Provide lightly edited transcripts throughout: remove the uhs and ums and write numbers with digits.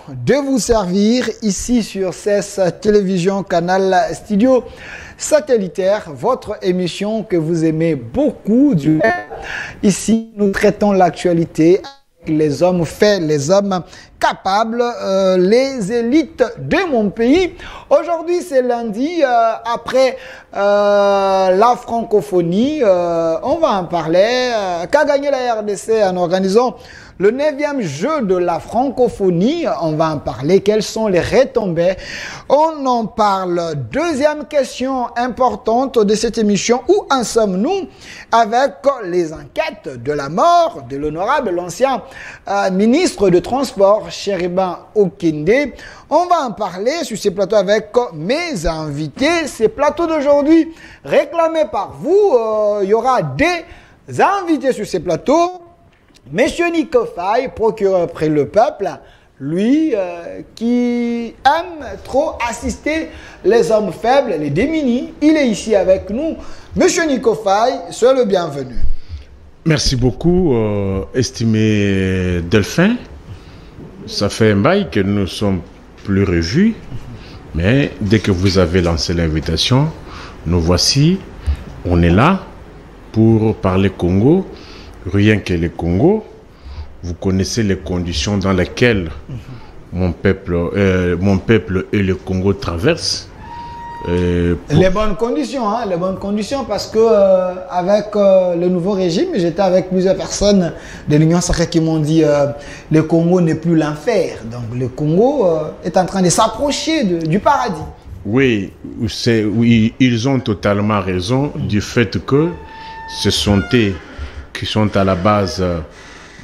de vous servir ici sur CES Télévision Canal Studio Satellitaire, votre émission que vous aimez beaucoup. Ici, nous traitons l'actualité avec les hommes faits, les hommes capables, les élites de mon pays. Aujourd'hui, c'est lundi, après la francophonie, on va en parler. Qu'a gagné la RDC en organisant le 9e jeu de la francophonie? On va en parler. Quelles sont les retombées? On en parle. Deuxième question importante de cette émission. Où en sommes-nous avec les enquêtes de la mort de l'honorable l'ancien ministre de Transport, Chériban Okende? On va en parler sur ces plateaux avec mes invités. Ces plateaux d'aujourd'hui réclamés par vous. Il y aura des invités sur ces plateaux. Monsieur Nico Faye, procureur près le peuple, lui qui aime trop assister les hommes faibles, les démunis, il est ici avec nous. Monsieur Nico Faye, soyez le bienvenu. Merci beaucoup, estimé Delphin. Ça fait un bail que nous ne sommes plus revus, mais dès que vous avez lancé l'invitation, nous voici, on est là pour parler Congo. Rien que le Congo, vous connaissez les conditions dans lesquelles mon peuple et le Congo traversent. Les bonnes conditions, hein, les bonnes conditions, parce que avec le nouveau régime, j'étais avec plusieurs personnes de l'Union sacrée qui m'ont dit le Congo n'est plus l'enfer. Donc le Congo est en train de s'approcher du paradis. Oui, ils ont totalement raison du fait que ce sont eux qui sont à la base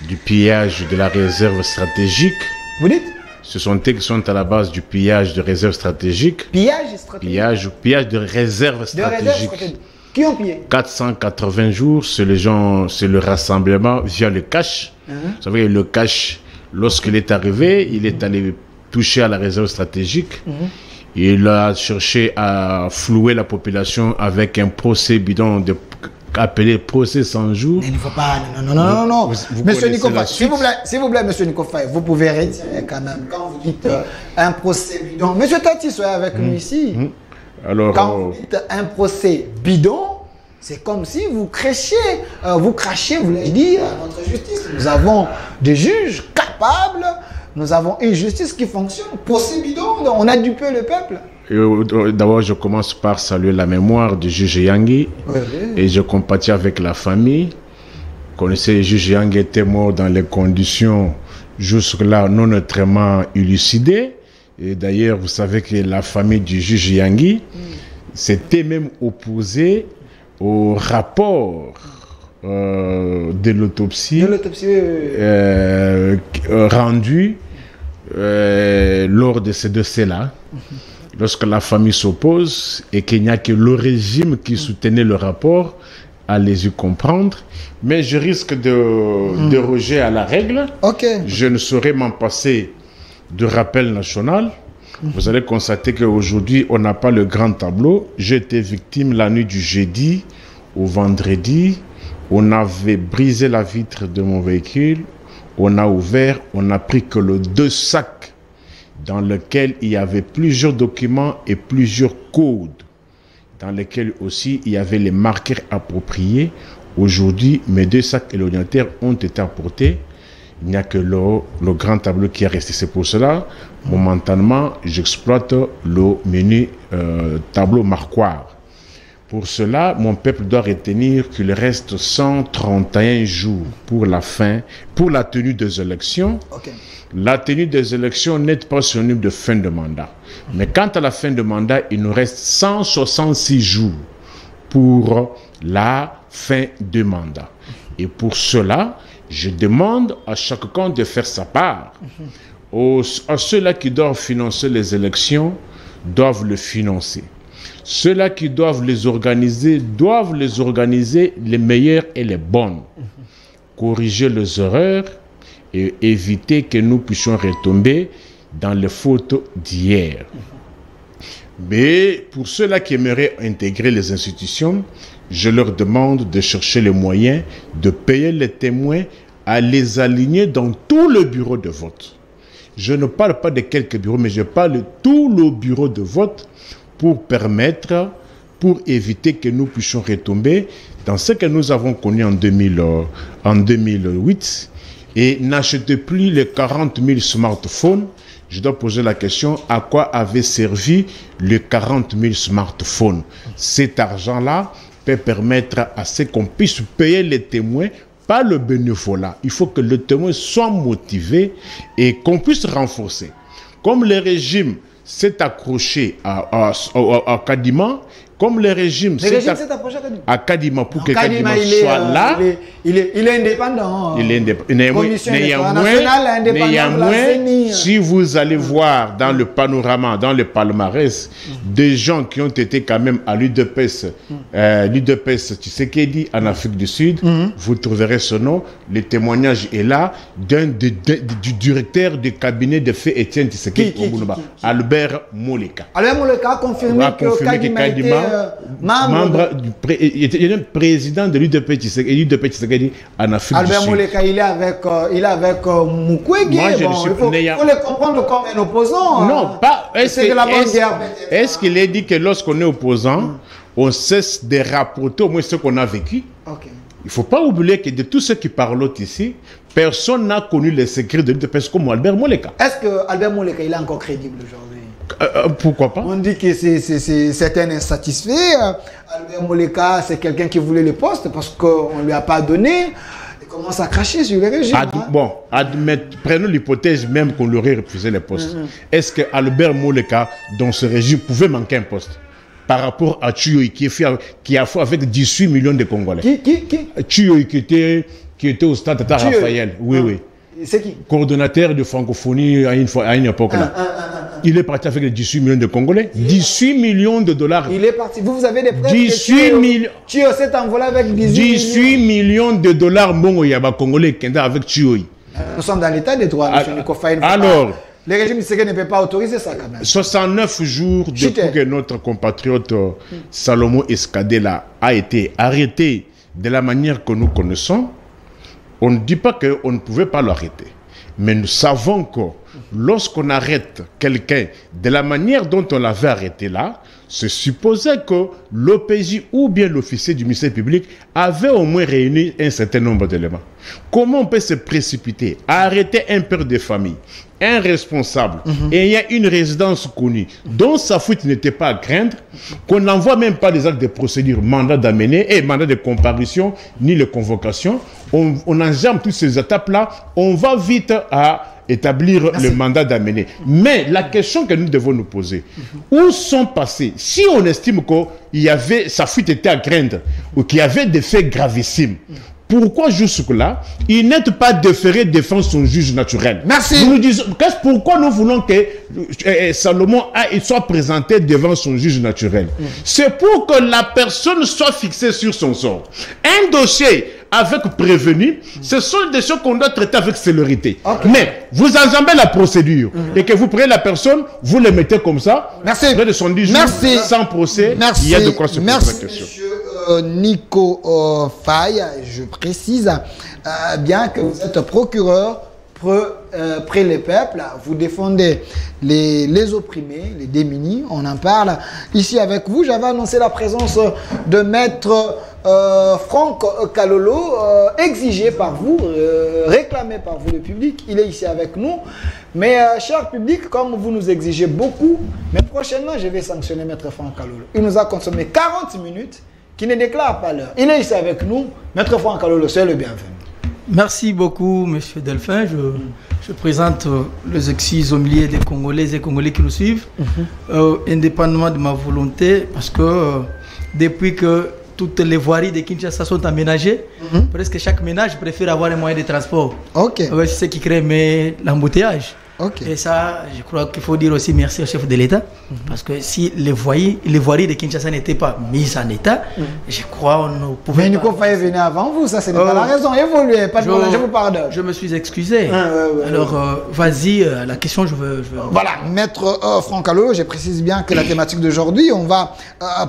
du pillage de la réserve stratégique. Vous dites? Ce sont eux qui sont à la base du pillage de réserve stratégique. Pillage stratégique? Pillage de réserve stratégique. Qui ont pillé? 480 jours, c'est le rassemblement via le cash. Vous savez, le cash, lorsqu'il est arrivé, il est allé toucher à la réserve stratégique. Il a cherché à flouer la population avec un procès bidon appelé procès 100 jours. Mais il ne faut pas. Non. Monsieur Nico Faye, s'il vous plaît, monsieur Nico Faye, vous pouvez retirer quand même. Quand vous dites un procès bidon. Monsieur Tati, soyez avec nous ici. Alors, quand vous dites un procès bidon, c'est comme si vous crachez, voulais-je dire, notre justice. Nous avons des juges capables, nous avons une justice qui fonctionne. Procès bidon, on a dupé le peuple. D'abord, je commence par saluer la mémoire du juge Yangui et je compatis avec la famille. Vous connaissez, le juge Yangui était mort dans les conditions jusque-là non autrement élucidées. Et d'ailleurs, vous savez que la famille du juge Yangui s'était même opposée au rapport de l'autopsie rendu lors de ces dossiers-là. Lorsque la famille s'oppose et qu'il n'y a que le régime qui soutenait le rapport, allez-y comprendre. Mais je risque de déroger à la règle. Je ne saurais m'en passer de rappel national. Vous allez constater qu'aujourd'hui, on n'a pas le grand tableau. J'ai été victime la nuit du jeudi au vendredi. On avait brisé la vitre de mon véhicule. On a ouvert, on n'a pris que le 2 sacs dans lequel il y avait plusieurs documents et plusieurs codes, dans lesquels aussi il y avait les marqueurs appropriés. Aujourd'hui, mes 2 sacs et l'ordinateur ont été apportés. Il n'y a que le grand tableau qui est resté. C'est pour cela, momentanément, j'exploite le menu tableau marquoir. Pour cela, mon peuple doit retenir qu'il reste 131 jours pour la tenue des élections. La tenue des élections n'est pas synonyme de fin de mandat. Mais quant à la fin de mandat, il nous reste 166 jours pour la fin de mandat. Et pour cela, je demande à chacun de faire sa part. À ceux-là qui doivent financer les élections, doivent le financer. Ceux-là qui doivent les organiser les meilleures et les bonnes. Corriger les erreurs et éviter que nous puissions retomber dans les fautes d'hier. Mais pour ceux-là qui aimeraient intégrer les institutions, je leur demande de chercher les moyens de payer les témoins à les aligner dans tout le bureau de vote. Je ne parle pas de quelques bureaux, mais je parle de tout le bureau de vote pour éviter que nous puissions retomber dans ce que nous avons connu en 2008 et n'achetez plus les 40 000 smartphones. Je dois poser la question, à quoi avait servi les 40 000 smartphones? Cet argent-là peut permettre à ce qu'on puisse payer les témoins, pas le bénévolat. Il faut que le témoin soit motivé et qu'on puisse renforcer. Comme le régime s'est accroché à Kadima, comme le régime s'est accroché à Kadima pour que Kadima soit là. Il est indépendant. Il est indépendant. Néanmoins, si vous allez voir dans le panorama, dans le palmarès, des gens qui ont été quand même à l'UDPS, Tshisekedi en Afrique du Sud, vous trouverez ce nom. Le témoignage est là du directeur du cabinet de fait Étienne Tshisekedi, Albert Moleka. Albert Moleka a confirmé que Kadima il était président de l'UDP Tshisekedi en Afrique du Sud. Albert Moleka, il est avec Mukwege. Moi, je ne suis pas. Il faut le comprendre comme un opposant. Non, pas. Est-ce qu'il est dit que lorsqu'on est opposant, on cesse de rapporter au moins ce qu'on a vécu? Il ne faut pas oublier que de tous ceux qui parlent ici, personne n'a connu les secrets de l'UDP comme Albert Moleka. Est-ce que Albert Moleka, il est encore crédible aujourd'hui? Pourquoi pas? On dit que c'est un insatisfait. Albert Moleka, c'est quelqu'un qui voulait le poste parce qu'on ne lui a pas donné. Il commence à cracher sur le régime. Prenons l'hypothèse même qu'on lui aurait refusé le poste. Est-ce que Albert Moleka, dans ce régime, pouvait manquer un poste par rapport à Thuyoï qui a fait avec 18 millions de Congolais? Qui Thuyoï qui était au stade Tata Raphaël. Oui. C'est qui? Coordonnateur de francophonie à une époque là. Il est parti avec les 18 millions de Congolais. 18 millions de dollars. Il est parti. Vous avez des preuves? 18 millions. Thuyo s'est envolé avec 18 millions de dollars. Mongo Yaba Congolais Kenda avec Thuyoï. Nous sommes dans l'état des droits, M. Nikofaï. Alors, le régime Tshisekedi ne peut pas autoriser ça quand même. 69 jours depuis que notre compatriote Salomon Escadela a été arrêté de la manière que nous connaissons, on ne dit pas qu'on ne pouvait pas l'arrêter. Mais nous savons que lorsqu'on arrête quelqu'un de la manière dont on l'avait arrêté là, c'est supposé que l'OPJ ou bien l'officier du ministère public avait au moins réuni un certain nombre d'éléments. Comment on peut se précipiter à arrêter un père de famille, un responsable, et il y a une résidence connue dont sa fuite n'était pas à craindre, qu'on n'envoie même pas des actes de procédure, mandat d'amener et mandat de comparution, ni les convocations. On enjambe toutes ces étapes-là, on va vite à établir le mandat d'amener. Mais la question que nous devons nous poser, où sont passés, si on estime qu'il y avait, sa fuite était à craindre, ou qu'il y avait des faits gravissimes, pourquoi jusque-là, il n'est pas déféré devant son juge naturel? Merci. Nous nous disons, pourquoi nous voulons que Salomon soit présenté devant son juge naturel? C'est pour que la personne soit fixée sur son sort. Un dossier avec prévenu, ce sont des choses qu'on doit traiter avec célérité. Mais vous enjambez la procédure et que vous prenez la personne, vous le mettez comme ça, près de son 10 jours, sans procès, il y a de quoi se poser la question. Nico Faye, je précise bien que vous êtes procureur près les peuples, vous défendez les opprimés, les démunis, on en parle ici avec vous. J'avais annoncé la présence de maître Franck Kalolo, exigé par vous, réclamé par vous le public. Il est ici avec nous. Mais cher public, comme vous nous exigez beaucoup, mais prochainement je vais sanctionner maître Franck Kalolo. Il nous a consommé 40 minutes qui ne déclare pas l'heure. Il est ici avec nous. Maître Franck Kalolo, c'est le bienvenu. Merci beaucoup, Monsieur Delphin. Je présente les excuses au milieu des Congolais et Congolais qui nous suivent, indépendamment de ma volonté, parce que depuis que toutes les voiries de Kinshasa sont aménagées, presque chaque ménage préfère avoir un moyen de transport. C'est ce qui crée l'embouteillage. Et ça, je crois qu'il faut dire aussi merci au chef de l'État, parce que si les voiries de Kinshasa n'étaient pas mises en état, je crois qu'on ne pouvait pas... Mais Nico Faye venait avant vous, ça ce n'est pas la raison. Évoluez, pas de problème, je vous pardonne. Je me suis excusé. Alors, vas-y, la question, je veux... Voilà, maître Franck Kalolo, je précise bien que la thématique d'aujourd'hui, on va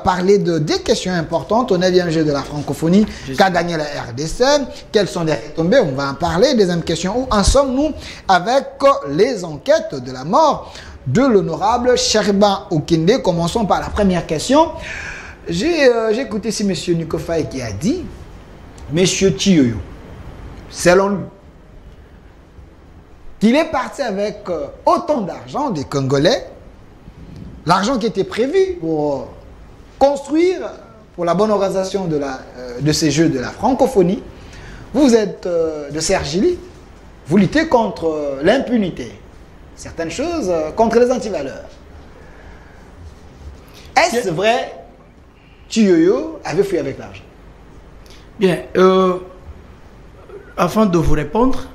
parler de des questions importantes au 9e jeu de la francophonie, qu'a gagné la RDC, quelles sont les retombées, on va en parler. Deuxième question, où en sommes-nous avec les les enquêtes de la mort de l'honorable Sherban Okende. Commençons par la première question. J'ai écouté ici M. Nico Faye qui a dit, M. Chiyoyo, selon lui, qu'il est parti avec autant d'argent des Congolais, l'argent qui était prévu pour construire, pour la bonne organisation de ces Jeux de la francophonie. Vous êtes de Cergy, vous luttez contre l'impunité, certaines choses contre les antivaleurs. Est-ce vrai Chiyoyo avait fui avec l'argent? Bien, avant de vous répondre,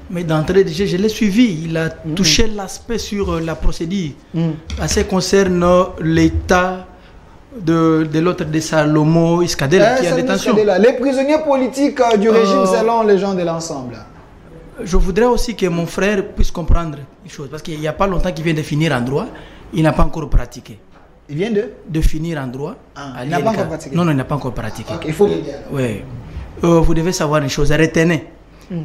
mais d'entrée de jeu, je l'ai suivi. Il a touché l'aspect sur la procédure. En ce qui concerne l'état de l'autre de Salomo Iskadela qui est en détention. Les prisonniers politiques du régime selon les gens de l'ensemble. Je voudrais aussi que mon frère puisse comprendre une chose. Parce qu'il n'y a pas longtemps qu'il vient de finir en droit. Il n'a pas encore pratiqué. Il vient de finir en droit. Il n'a pas encore pratiqué. Non, il n'a pas encore pratiqué. Okay, il faut le dire. Oui. Vous devez savoir une chose. Retenez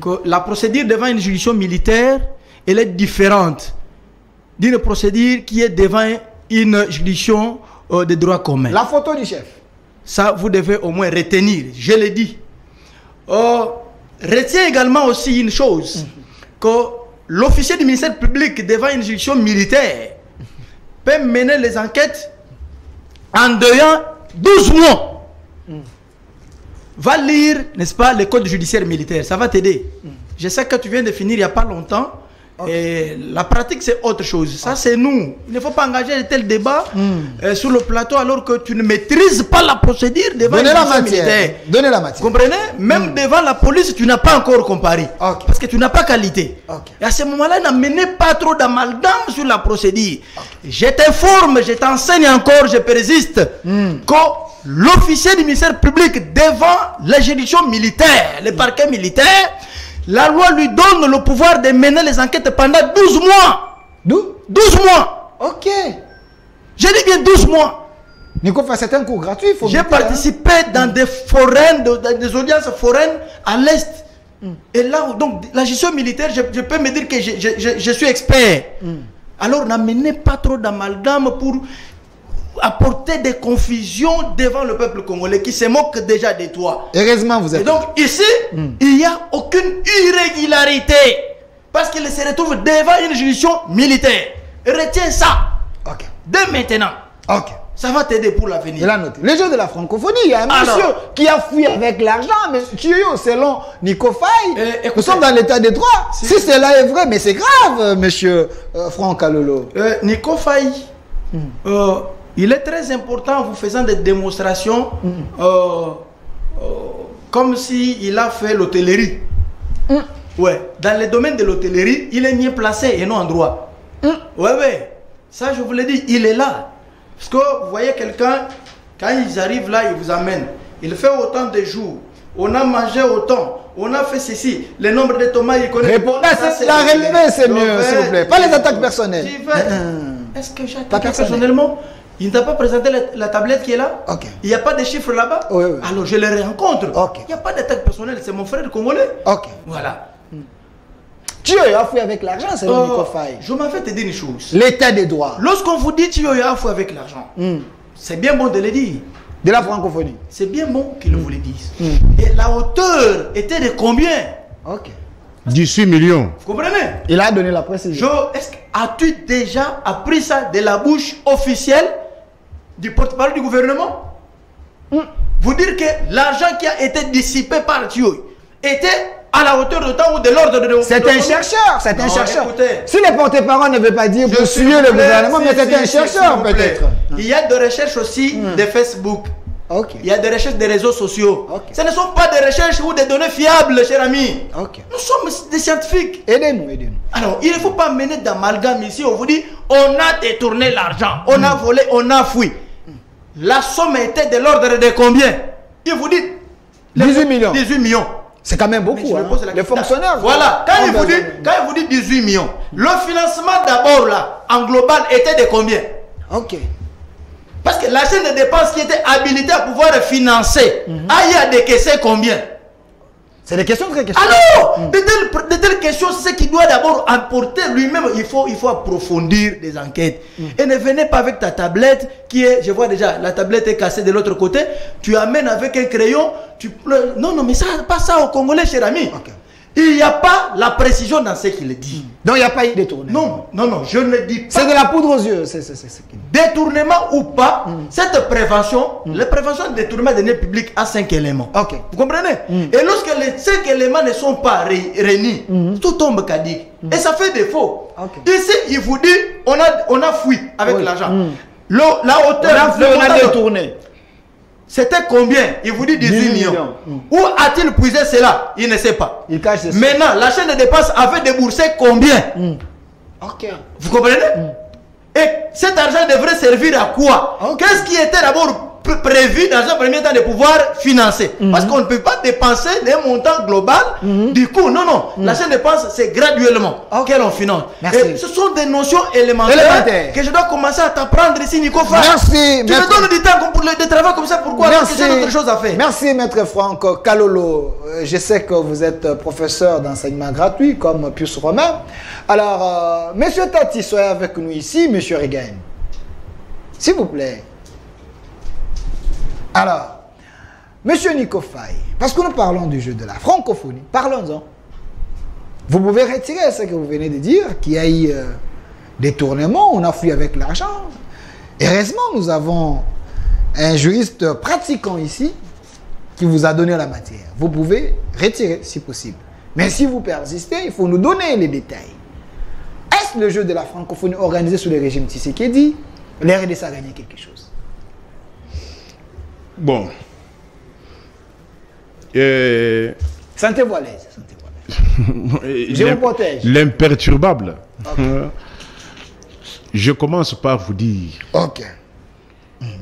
que la procédure devant une juridiction militaire, elle est différente d'une procédure qui est devant une juridiction de droit commun. La photo du chef. Ça, vous devez au moins retenir. Je l'ai dit. Retiens également aussi une chose, que l'officier du ministère public devant une juridiction militaire peut mener les enquêtes en dehors 12 mois. Va lire, n'est-ce pas, le code judiciaire militaire. Ça va t'aider. Je sais que tu viens de finir il n'y a pas longtemps. Et la pratique, c'est autre chose. Ça, c'est nous. Il ne faut pas engager de tels débats sur le plateau alors que tu ne maîtrises pas la procédure devant la matière. Militaire. Donnez la matière. Comprenez? Même devant la police, tu n'as pas encore comparé. Parce que tu n'as pas qualité. Et à ce moment-là, n'amenez pas trop d'amalgame sur la procédure. Je t'informe, je t'enseigne encore, je persiste, que l'officier du ministère public devant la juridiction militaire, le parquet militaire, la loi lui donne le pouvoir de mener les enquêtes pendant 12 mois. 12 mois. Ok. Je dis bien 12 mois. Nico, c'est un cours gratuit. J'ai participé dans des foraines, dans des audiences foraines à l'Est. Et là, donc, la gestion militaire, je peux me dire que je suis expert. Alors, n'amenez pas trop d'amalgame pour apporter des confusions devant le peuple congolais qui se moque déjà de toi. Heureusement, vous êtes. Et donc, ici, il n'y a aucune irrégularité. Parce qu'il se retrouve devant une juridiction militaire. Retiens ça. Dès maintenant. Ça va t'aider pour l'avenir. Les Jeux de la francophonie, il y a un monsieur qui a fui avec l'argent. Mais selon Nico Faye, nous sommes dans l'état de droit. Si cela est vrai, mais c'est grave, monsieur Franck Alolo. Nico Faye, il est très important en vous faisant des démonstrations comme s'il a fait l'hôtellerie. Ouais. Dans le domaine de l'hôtellerie, il est mieux placé et non en droit. Ouais. Ça, je vous l'ai dit, il est là. Parce que vous voyez quelqu'un, quand ils arrivent là, ils vous amènent. Il fait autant de jours. On a mangé autant. On a fait ceci. Le nombre de tomates, il connaît. La relevée, c'est mieux, s'il vous plaît. Pas les attaques personnelles. Est-ce que j'ai attaqué personnellement? Il ne t'a pas présenté la tablette qui est là? Il n'y a pas de chiffres là-bas? Alors je les rencontre. Il n'y a pas d'attaque personnelle, c'est mon frère congolais. Voilà. Tu as fouillé avec l'argent, c'est Nico Faye. Je m'en vais te dire une chose. L'état des droits. Lorsqu'on vous dit tu as fouillé avec l'argent, c'est bien bon de le dire. De la francophonie. C'est bien bon qu'ils vous le disent. Et la hauteur était de combien? 18 millions. Vous comprenez? Il a donné la précision. As-tu déjà appris ça de la bouche officielle du porte-parole du gouvernement? Vous dire que l'argent qui a été dissipé par Thio était à la hauteur de temps ou de l'ordre de... C'est un chercheur, c'est un chercheur. Si les porte-parole ne veulent pas dire pour suivre le gouvernement, mais c'est un chercheur peut-être. Il y a des recherches aussi de Facebook. Il y a des recherches des réseaux sociaux. Ce ne sont pas des recherches ou des données fiables, cher ami. Nous sommes des scientifiques. Aidez-nous. Alors, il ne faut pas mener d'amalgame ici. On vous dit, on a détourné l'argent, on a volé, on a fui. La somme était de l'ordre de combien? Il vous dit 18 millions. 18 millions. C'est quand même beaucoup. Les fonctionnaires. Voilà. Quand il vous dit 18 millions, le financement d'abord là, en global, était de combien? Parce que la chaîne de dépenses qui était habilitée à pouvoir financer, a décaissé combien? C'est des questions très questions. Alors, de telles questions, c'est ce qu'il doit d'abord apporter lui-même. Il faut approfondir des enquêtes. Et ne venez pas avec ta tablette qui est, je vois déjà, la tablette est cassée de l'autre côté. Tu amènes avec un crayon. Non, mais ça, pas ça au Congolais, cher ami. Okay. Il n'y a pas la précision dans ce qu'il dit. Donc il n'y a pas eu détournement. Non, je ne dis pas. C'est de la poudre aux yeux. C'est détournement ou pas, cette prévention, la prévention de détournement des deniers publics a 5 éléments. Okay. Vous comprenez? Et lorsque les 5 éléments ne sont pas réunis, tout tombe caduc. Et ça fait défaut. Okay. Ici, il vous dit, on a fui avec l'argent. La hauteur, on a détourné. C'était combien? Il vous dit 18 millions. Où a-t-il puisé cela? Il ne sait pas. Il cache ça. Maintenant, la chaîne de dépenses avait déboursé combien? Ok. Vous comprenez? Et cet argent devrait servir à quoi? Qu'est-ce qui était d'abord prévu dans un premier temps de pouvoir financer? Parce qu'on ne peut pas dépenser les montants global. Du coup, non. La chaîne de dépenses, c'est graduellement qu'elle en finance. Et ce sont des notions élémentaires que je dois commencer à t'apprendre ici, Nico Fa. Merci. Tu me donnes du temps pour de travail comme ça. Pourquoi? Parce que j'ai d'autres choses à faire. Merci, Maître Franck Kalolo. Je sais que vous êtes professeur d'enseignement gratuit, comme Pius Romain. Alors, Monsieur Tati, soyez avec nous ici, Monsieur Regain. S'il vous plaît. Alors, Monsieur Nico Faye, parce que nous parlons du jeu de la francophonie, parlons-en. Vous pouvez retirer ce que vous venez de dire, qu'il y a eu détournement, on a fui avec l'argent. Heureusement, nous avons un juriste pratiquant ici qui vous a donné la matière. Vous pouvez retirer si possible. Mais si vous persistez, il faut nous donner les détails. Est-ce le jeu de la francophonie organisé sous le régime Tshisekedi? L'RDC a gagné quelque chose? Bon. Sentez-vous à l'aise. Je vous protège. L'imperturbable. Okay. Je commence par vous dire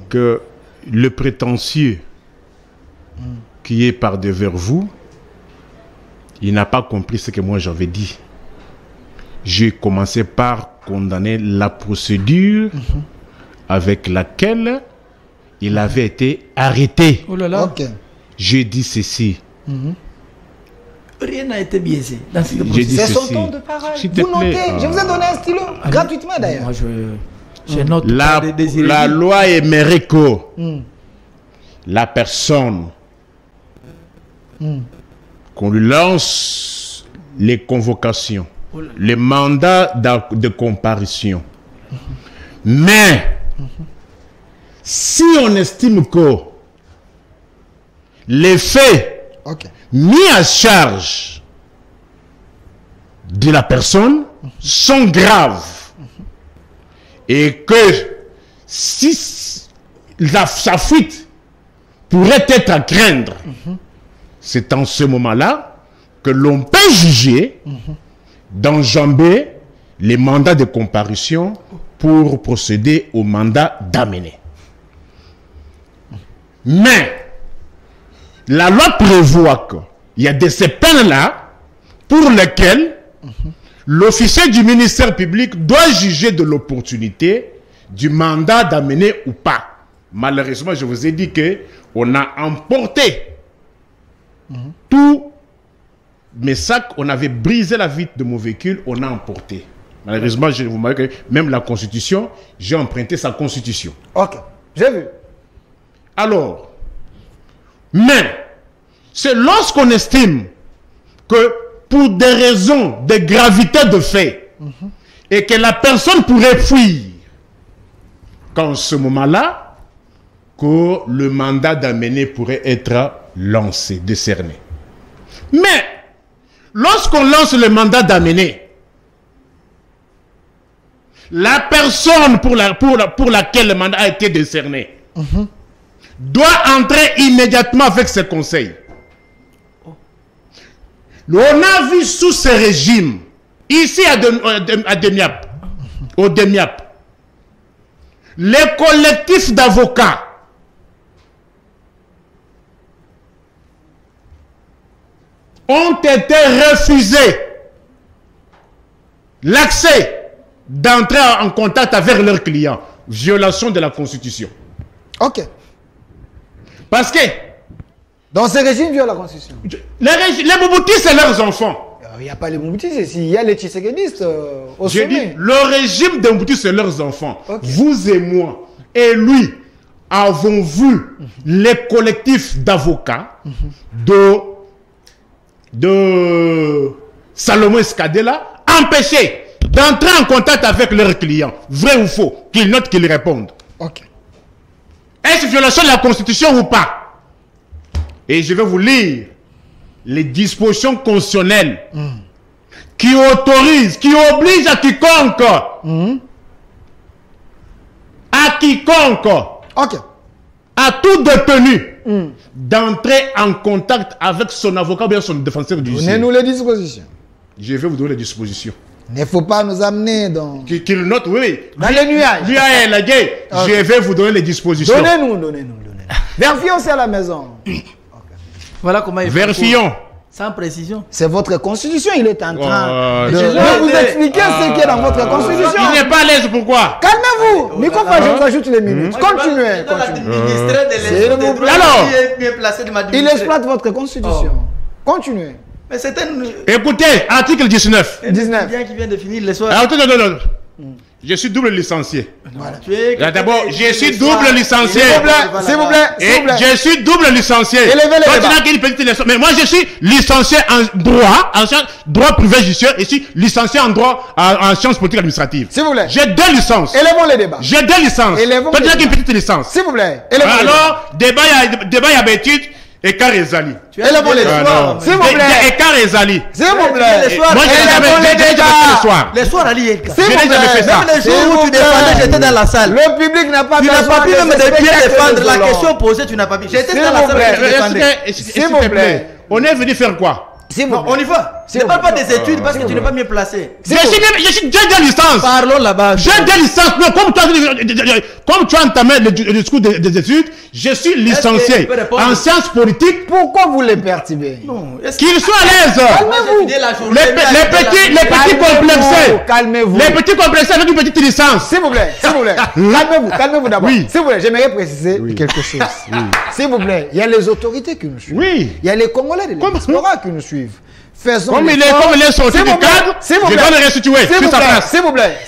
que le prétentieux qui est par devers vous, il n'a pas compris ce que moi j'avais dit. J'ai commencé par condamner la procédure avec laquelle il avait été arrêté. Oh là là. J'ai dit ceci. Rien n'a été biaisé dans cette procédure. C'est son ton de parole. Vous notez. Je vous ai donné un stylo gratuitement d'ailleurs. Moi, je note la loi Emereko. La personne qu'on lui lance les convocations, les mandats de comparution. Mais si on estime que les faits mis à charge de la personne sont graves et que si sa fuite pourrait être à craindre, c'est en ce moment-là que l'on peut juger d'enjamber les mandats de comparution pour procéder au mandat d'amener. Mais la loi prévoit qu'il y a ces peines-là pour lesquelles l'officier du ministère public doit juger de l'opportunité du mandat d'amener ou pas. Malheureusement, je vous ai dit qu'on a emporté tous mes sacs, on avait brisé la vitre de mon véhicule, on a emporté. Malheureusement, je vous marque que même la Constitution, j'ai emprunté sa Constitution. Ok, j'ai vu. Alors, mais c'est lorsqu'on estime que pour des raisons de gravité de fait et que la personne pourrait fuir, qu'en ce moment-là, que le mandat d'amener pourrait être lancé, décerné. Mais lorsqu'on lance le mandat d'amener, la personne pour laquelle le mandat a été décerné doit entrer immédiatement avec ses conseils. On a vu sous ce régime, ici à Demiap, au Demiap, les collectifs d'avocats ont été refusés l'accès d'entrer en contact avec leurs clients. Violation de la Constitution. Ok. Parce que Donc ces régimes violent la Constitution. Les Mobutis, c'est leurs enfants. Il n'y a pas les Mobutis ici, il y a les Tshisekedistes au J'ai dit, sommet. le régime des Mobutis, c'est leurs enfants. Ok. Vous et moi, et lui, avons vu les collectifs d'avocats de Salomon Escadela empêcher d'entrer en contact avec leurs clients. Vrai ou faux? Qu'ils notent, qu'ils répondent. Ok. Est-ce violation de la Constitution ou pas? Et je vais vous lire les dispositions constitutionnelles qui autorisent, qui obligent à quiconque, Ok. à tout détenu, d'entrer en contact avec son avocat ou bien son défenseur du judiciaire. Donnez-nous les dispositions. Je vais vous donner les dispositions. Il ne faut pas nous amener dans... Qu'il note, oui. Dans les nuages. Lui a élagué. Ok. Je vais vous donner les dispositions. Donnez-nous. Vérifions c'est à la maison. Voilà comment il faut. Vérifions. Sans précision. C'est votre constitution, il est en train Oh, de je vous l'ai expliquer ce qui est dans votre constitution. Il n'est pas à l'aise, pourquoi? Calmez-vous. Microphone, je vous ajoute les minutes. Continuez. S'il vous plaît. Alors. Il exploite votre constitution. Continuez. Mais c'est un. Écoutez, article 19. 19. Bien qui vient de finir le soir. Alors, non. Je suis double licencié. Voilà. D'abord, je suis double licencié. S'il vous plaît. Et je suis double licencié. Élevez les Toi, tu débats. n'as qu'une petite leçon. Mais moi, je suis licencié en droit privé judiciaire et je suis licencié en droit, en sciences politiques administratives. S'il vous plaît. J'ai 2 licences. Élevons les débats. J'ai 2 licences. Élevons Toi, tu les n'as qu'une débats. petite licence. S'il vous plaît. Élevons les débats. Alors, débat et habitude, écart et Zali. Élevons les débats. S'il vous plaît. Écart et Zali. S'il vous plaît. Les soirs, Moi, j'ai jamais fait le soir. Les soirs, Ali Elka. S'il Je vous n'ai jamais fait plaît. ça. Même les S'il jours où vous tu plaît. défendais, j'étais dans la salle. Le public n'a pas Tu n'as besoin pas pu de même ce de bien spectacle défendre la violent. question posée, tu n'as pas pu. J'étais S'il dans la vous salle plaît. et je défendais. S'il vous plaît. On est venu faire quoi? S'il vous Non, plaît. on y va. S'il Ne parle vous pas plaît. des études parce que tu n'es pas mieux placé. Je suis déjà de licence. Parlons là-bas. J'ai des licences. Non, comme tu as entamé le discours des études, je suis licencié tu peux répondre? en sciences politiques. Pourquoi vous les perturbez? Non. Qu'ils soient à l'aise. Calmez-vous. Les petits complexés. Calmez-vous. Les petits complexés avec une petite licence. S'il vous plaît. Calmez-vous d'abord. Oui. S'il vous plaît, j'aimerais préciser quelque chose. S'il vous plaît, il y a les autorités qui nous suivent. Oui. Il y a les Congolais de la diaspora qui nous suivent. Faisons Comme il l'effort. est sorti S'il du vous plaît, cadre, s'il vous je plaît. dois le restituer S'il sur vous sa plaît, place. s'il vous plaît,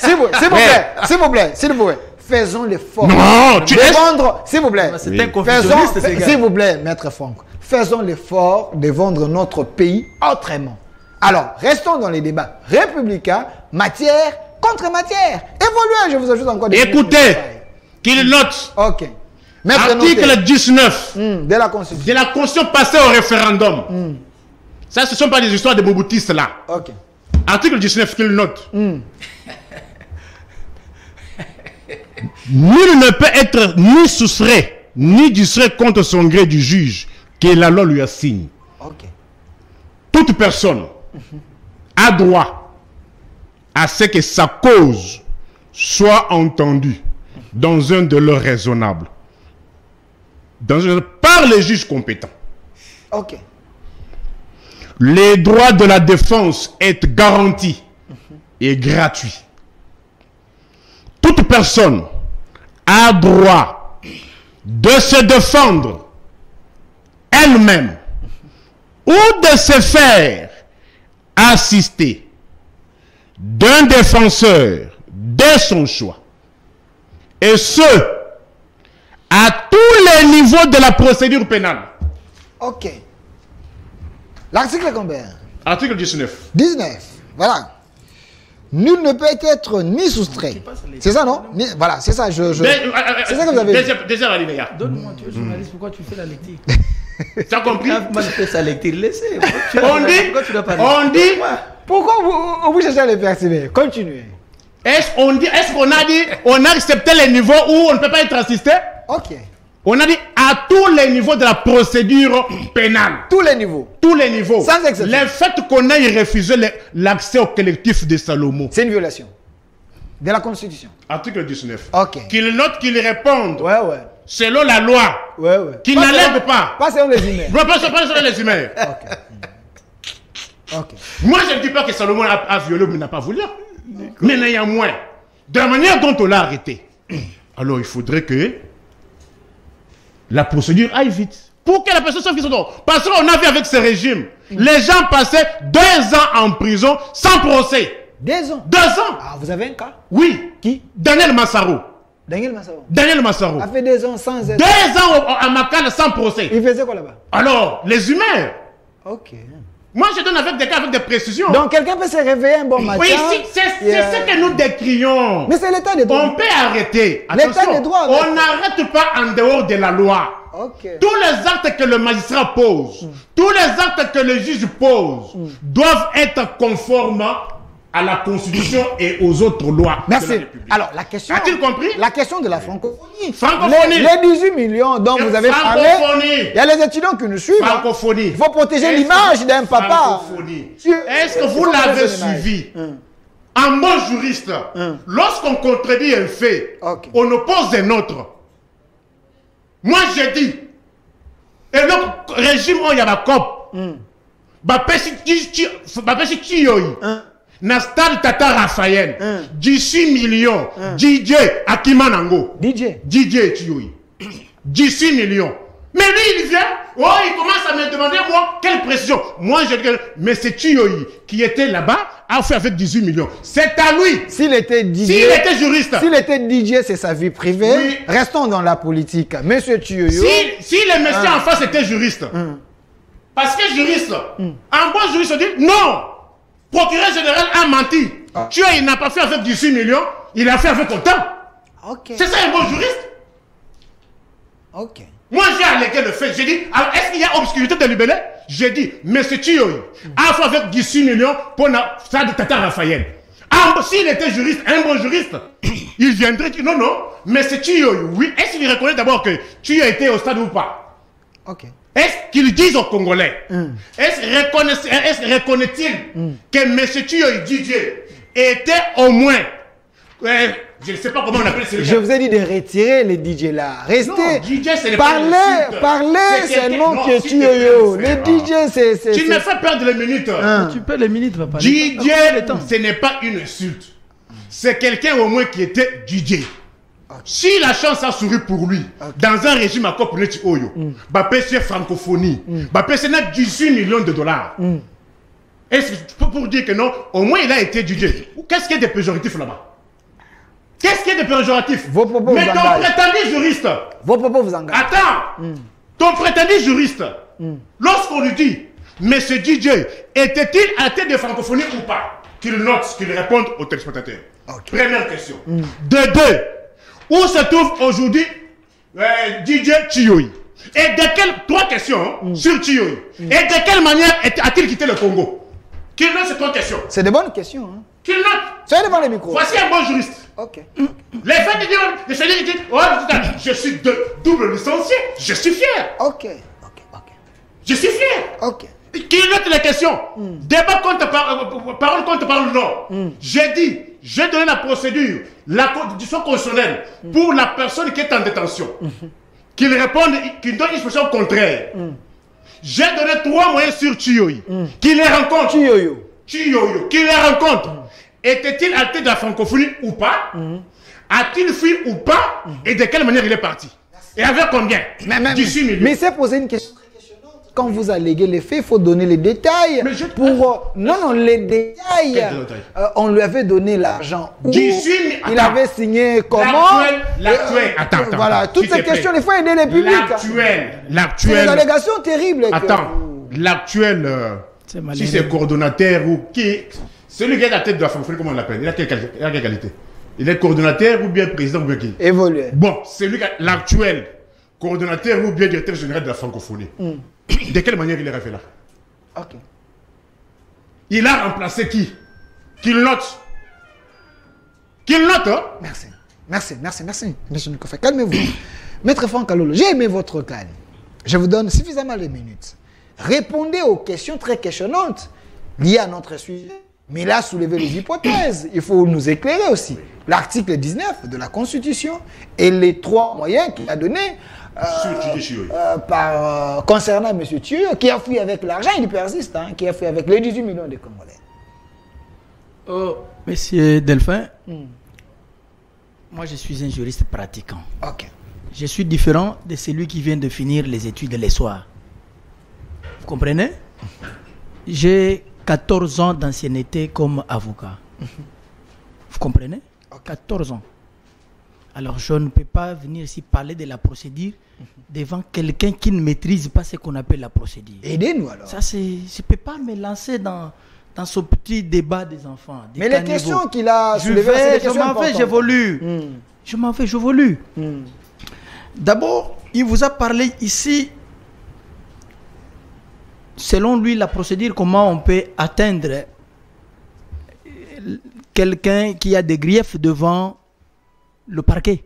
s'il vous plaît. Faisons l'effort. Non, tu de es... vendre, s'il vous plaît. C'est un confusionniste, ces gars. S'il vous plaît, maître Franck. Faisons l'effort de vendre notre pays autrement. Alors, restons dans les débats républicains, matière contre matière. Évoluez, je vous ajoute encore des Écoutez, qu'il note Ok. Maître article noté. 19 De la Constitution. de la Constitution passée au référendum. Ça, ce ne sont pas des histoires de Mobutistes là. Ok. Article 19 qu'il note. Nul ne peut être ni soustrait, ni distrait contre son gré du juge que la loi lui assigne. Ok. Toute personne a droit à ce que sa cause soit entendue dans un délai raisonnable, par les juges compétents. Ok. Les droits de la défense est garantis et gratuits. Toute personne a droit de se défendre elle-même ou de se faire assister d'un défenseur de son choix. Et ce, à tous les niveaux de la procédure pénale. Ok. L'article combien? Article 19. 19. Voilà. Nul ne peut être ni soustrait. C'est ça, non? Voilà, c'est ça. C'est ça que vous avez dit. Deuxième alinéa. Donne-moi, tu es journaliste, pourquoi tu fais la lecture? Tu as compris? Quand tu fais sa lecture, laissez. On dit, Pourquoi vous cherchez à les percevoir? Continuez. est-ce qu'on a dit, on a accepté les niveaux où on ne peut pas être assisté? Ok. On a dit à tous les niveaux de la procédure pénale. Tous les niveaux. Tous les niveaux. Sans exception. Le fait qu'on ait refusé l'accès au collectif de Salomon. C'est une violation de la Constitution. Article 19. Ok. Qu'il note, qu'il réponde Ouais, ouais. selon la loi. Ouais, ouais. Qu'il n'allègue pas. Pas selon les emails. Pas selon les humains. Ok. Moi, je ne dis pas que Salomon a violé ou n'a pas voulu. Mais néanmoins, de la manière dont on l'a arrêté, alors il faudrait que la procédure aille vite. Pour que la personne soit qui sont. Parce qu'on a vu avec ce régime, les gens passaient 2 ans en prison sans procès. 2 ans. 2 ans. Ah, vous avez un cas? Oui. Qui? Daniel Massaro. Daniel Massaro. Daniel Massaro. A fait 2 ans sans être. 2 ans à Makala sans procès. Il faisait quoi là-bas? Alors, les humains. Ok. Moi, je donne avec des cas avec des précisions. Donc, quelqu'un peut se réveiller un bon matin. Oui, c'est ce que nous décrions. Mais c'est l'état des droits. On peut arrêter. L'état Attention, des droits. on n'arrête pas en dehors de la loi. Ok. Tous les actes que le magistrat pose, tous les actes que le juge pose, doivent être conformes à la Constitution et aux autres lois. Merci. De la République. Alors, la question. A-t-il compris? La question de la francophonie. Francophonie. Les 18 millions dont vous avez parlé. Francophonie. Il y a les étudiants qui nous suivent. hein. Francophonie. Il faut protéger l'image d'un papa. Francophonie. Sur- Est-ce que il vous faut l'avez protéger l'image. suivi? En bon juriste, lorsqu'on contredit un fait, Ok. on oppose un autre. Moi, j'ai dit, et le régime, il y a la COP. Bapesi Chiyoyi. Na stade Tata Raphaël. 18 millions. DJ Akimanango. DJ Chiyoyi. 18 millions. Mais lui, il vient, oh, il commence à me demander, moi, quelle précision. Moi, je dis, mais c'est Chiyoyi qui était là-bas, a fait avec 18 millions. C'est à lui. S'il était DJ. S'il était juriste. S'il était DJ, c'est sa vie privée. Oui. Restons dans la politique. Monsieur Chiyoyo. Si le monsieur en face était juriste. Parce que juriste, un bon juriste dit, non, procureur général a menti. Chiyoyi n'a pas fait avec 18 millions, il a fait avec autant. Ok. C'est ça un bon juriste. Ok. Moi, j'ai allégué le fait. J'ai dit, alors, est-ce qu'il y a obscurité délibérée? J'ai dit, M. Chiyoyi a fait avec 18 millions pour la stade Tata Raphaël. S'il était juriste, un bon juriste, il viendrait dire, non, non, M. Chiyoyi, oui. Est-ce qu'il reconnaît d'abord que Chiyoyi était au stade ou pas? Ok. Est-ce qu'ils disent aux Congolais? Est-ce reconnaît-il que M. Chiyoyi DJ était au moins, je ne sais pas comment on appelle ce Je vous ai dit de retirer les DJ là. Restez. Non, DJ, ce n'est pas une insulte. Parlez C'est seulement quelqu'un- que non, s'il te plaît, Chiyoyo. frère. Les DJ, c'est. Tu me fais perdre les minutes. Tu peux les minutes, papa. DJ, Le temps. ce n'est pas une insulte. C'est quelqu'un au moins qui était DJ. Si la chance a souri pour lui, dans un régime à Kopuneti Oyo, c'est francophonie, c'est 18 millions de dollars. Est-ce que pour dire que non, au moins il a été DJ. Qu'est-ce qu'il y a de péjoratif là-bas? Qu'est-ce qu'il y a de péjoratif? Vos propos Mais vous ton engagent. prétendu juriste, Vos propos vous engagent. attends, ton prétendu juriste, lorsqu'on lui dit, mais ce DJ, était-il à la tête de francophonie ou pas? Qu'il note, qu'il réponde aux téléspectateurs. Première question. De deux, où se trouve aujourd'hui DJ Chiyoyi? Et de quelle, 3 questions sur Chiyoyi. Et de quelle manière a-t-il quitté le Congo? Qu'il note ces 3 questions. C'est de bonnes questions. Hein. Qu'il note. Soyez devant les micros. Voici un bon juriste. Ok. Les faits de dire, oh, je suis double licencié, je suis fier. Ok. Je suis fier. Ok. Qui note les questions. Débat contre parole contre parole, non. J'ai dit, j'ai donné la procédure, la constitution constitutionnelle pour la personne qui est en détention. Qu'il réponde, qu'il donne une expression contraire. J'ai donné 3 moyens sur Chiyoyi. Qu'il les rencontre. Chiyoyo. Qu'il les rencontre. Était-il à la tête de la francophonie ou pas? A-t-il fui ou pas? Et de quelle manière il est parti? Et avec combien? 18 millions. Mais il s'est posé une question. Quand vous alléguez les faits, il faut donner les détails. Mais je- Pour non, les détails. Quel détail? On lui avait donné l'argent. Où 18 000. il Attends. avait signé comment? L'actuel. Attends. Voilà, toutes s'il te ces plaît. questions, il faut aider les publics. C'est des L'actuel. allégations terribles. que- Attends. L'actuel. C'est Si malheureux. c'est coordonnateur ou qui. Celui qui est à la tête de la francophonie, comment on l'appelle? Il a quelle qualité? Il est coordonnateur ou bien président ou bien qui? Évoluer. Bon, c'est lui, l'actuel coordonnateur ou bien directeur général de la francophonie. De quelle manière il est arrivé là? Ok. Il a remplacé qui? Qu'il note. Qu'il note, hein? Merci. Monsieur Nkofa, calmez-vous. Maître Franck Kalolo, j'ai aimé votre calme. Je vous donne suffisamment de minutes. Répondez aux questions très questionnantes liées à notre sujet. Mais il a soulevé les hypothèses. Il faut nous éclairer aussi. L'article 19 de la Constitution et les 3 moyens qu'il a donnés concernant M. Chiyoyo, qui a fui avec l'argent, il persiste, hein, qui a fui avec les 18 millions de Congolais. Oh, monsieur Delphin, moi je suis un juriste pratiquant. Ok. je suis différent de celui qui vient de finir les études les soirs. Vous comprenez? J'ai 14 ans d'ancienneté comme avocat. Vous comprenez? 14 ans. Alors je ne peux pas venir ici parler de la procédure devant quelqu'un qui ne maîtrise pas ce qu'on appelle la procédure. Aidez-nous alors. Ça, je ne peux pas me lancer dans ce petit débat des enfants. Mais les questions qu'il a soulevées, je m'en vais, j'évolue. Je m'en vais, j'évolue. D'abord, il vous a parlé ici, selon lui, la procédure, comment on peut atteindre quelqu'un qui a des griefs devant le parquet.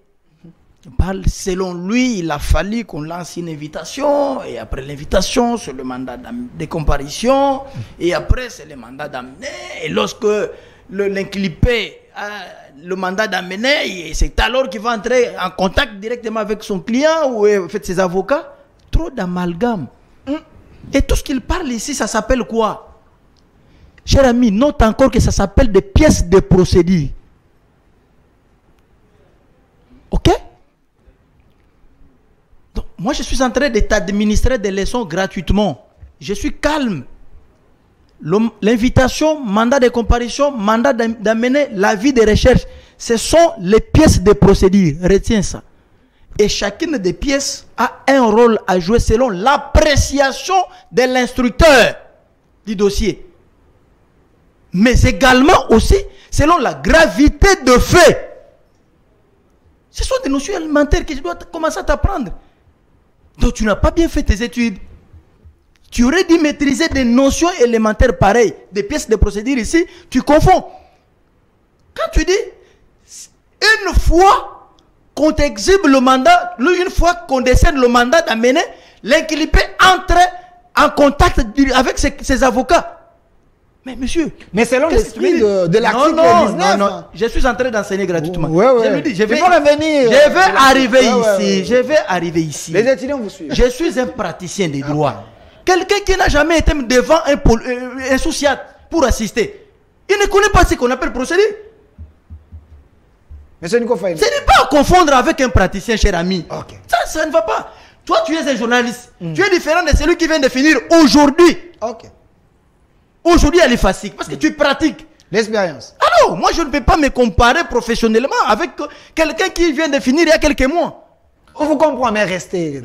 Il parle, selon lui, il a fallu qu'on lance une invitation, et après l'invitation, c'est le mandat de comparution, et après, c'est le mandat d'amener, et lorsque l'inculpé a le mandat d'amener, c'est alors qu'il va entrer en contact directement avec son client ou avec ses avocats. Trop d'amalgame. Et tout ce qu'il parle ici, ça s'appelle quoi? Cher ami, note encore que ça s'appelle des pièces de procédure. Ok? Donc, moi, je suis en train de t'administrer des leçons gratuitement. Je suis calme. L'invitation, mandat de comparution, mandat d'amener l'avis de recherche, ce sont les pièces de procédure. Retiens ça. Et chacune des pièces a un rôle à jouer selon l'appréciation de l'instructeur du dossier. Mais également aussi selon la gravité de fait. Ce sont des notions élémentaires que je dois commencer à t'apprendre. Donc tu n'as pas bien fait tes études. Tu aurais dû maîtriser des notions élémentaires pareilles. Des pièces de procédure ici, tu confonds. Quand tu dis, une fois qu'on t'exhibe le mandat, une fois qu'on décerne le mandat d'amener, l'inculpé entre en contact avec ses avocats. Mais monsieur... Mais selon l'esprit de l'article 19... Non, je suis en train d'enseigner gratuitement. Je lui dis, je vais arriver ici. Les étudiants vous suivent. Je suis un praticien des droits. Quelqu'un qui n'a jamais été devant un sociate pour assister. Il ne connaît pas ce qu'on appelle procédure. Mais ce n'est pas à confondre avec un praticien, cher ami. Okay. Ça ne va pas. Toi, tu es un journaliste. Tu es différent de celui qui vient de finir aujourd'hui. Aujourd'hui, elle est facile parce que tu pratiques. L'expérience. Alors, moi, je ne peux pas me comparer professionnellement avec quelqu'un qui vient de finir il y a quelques mois. On vous comprend, mais restez.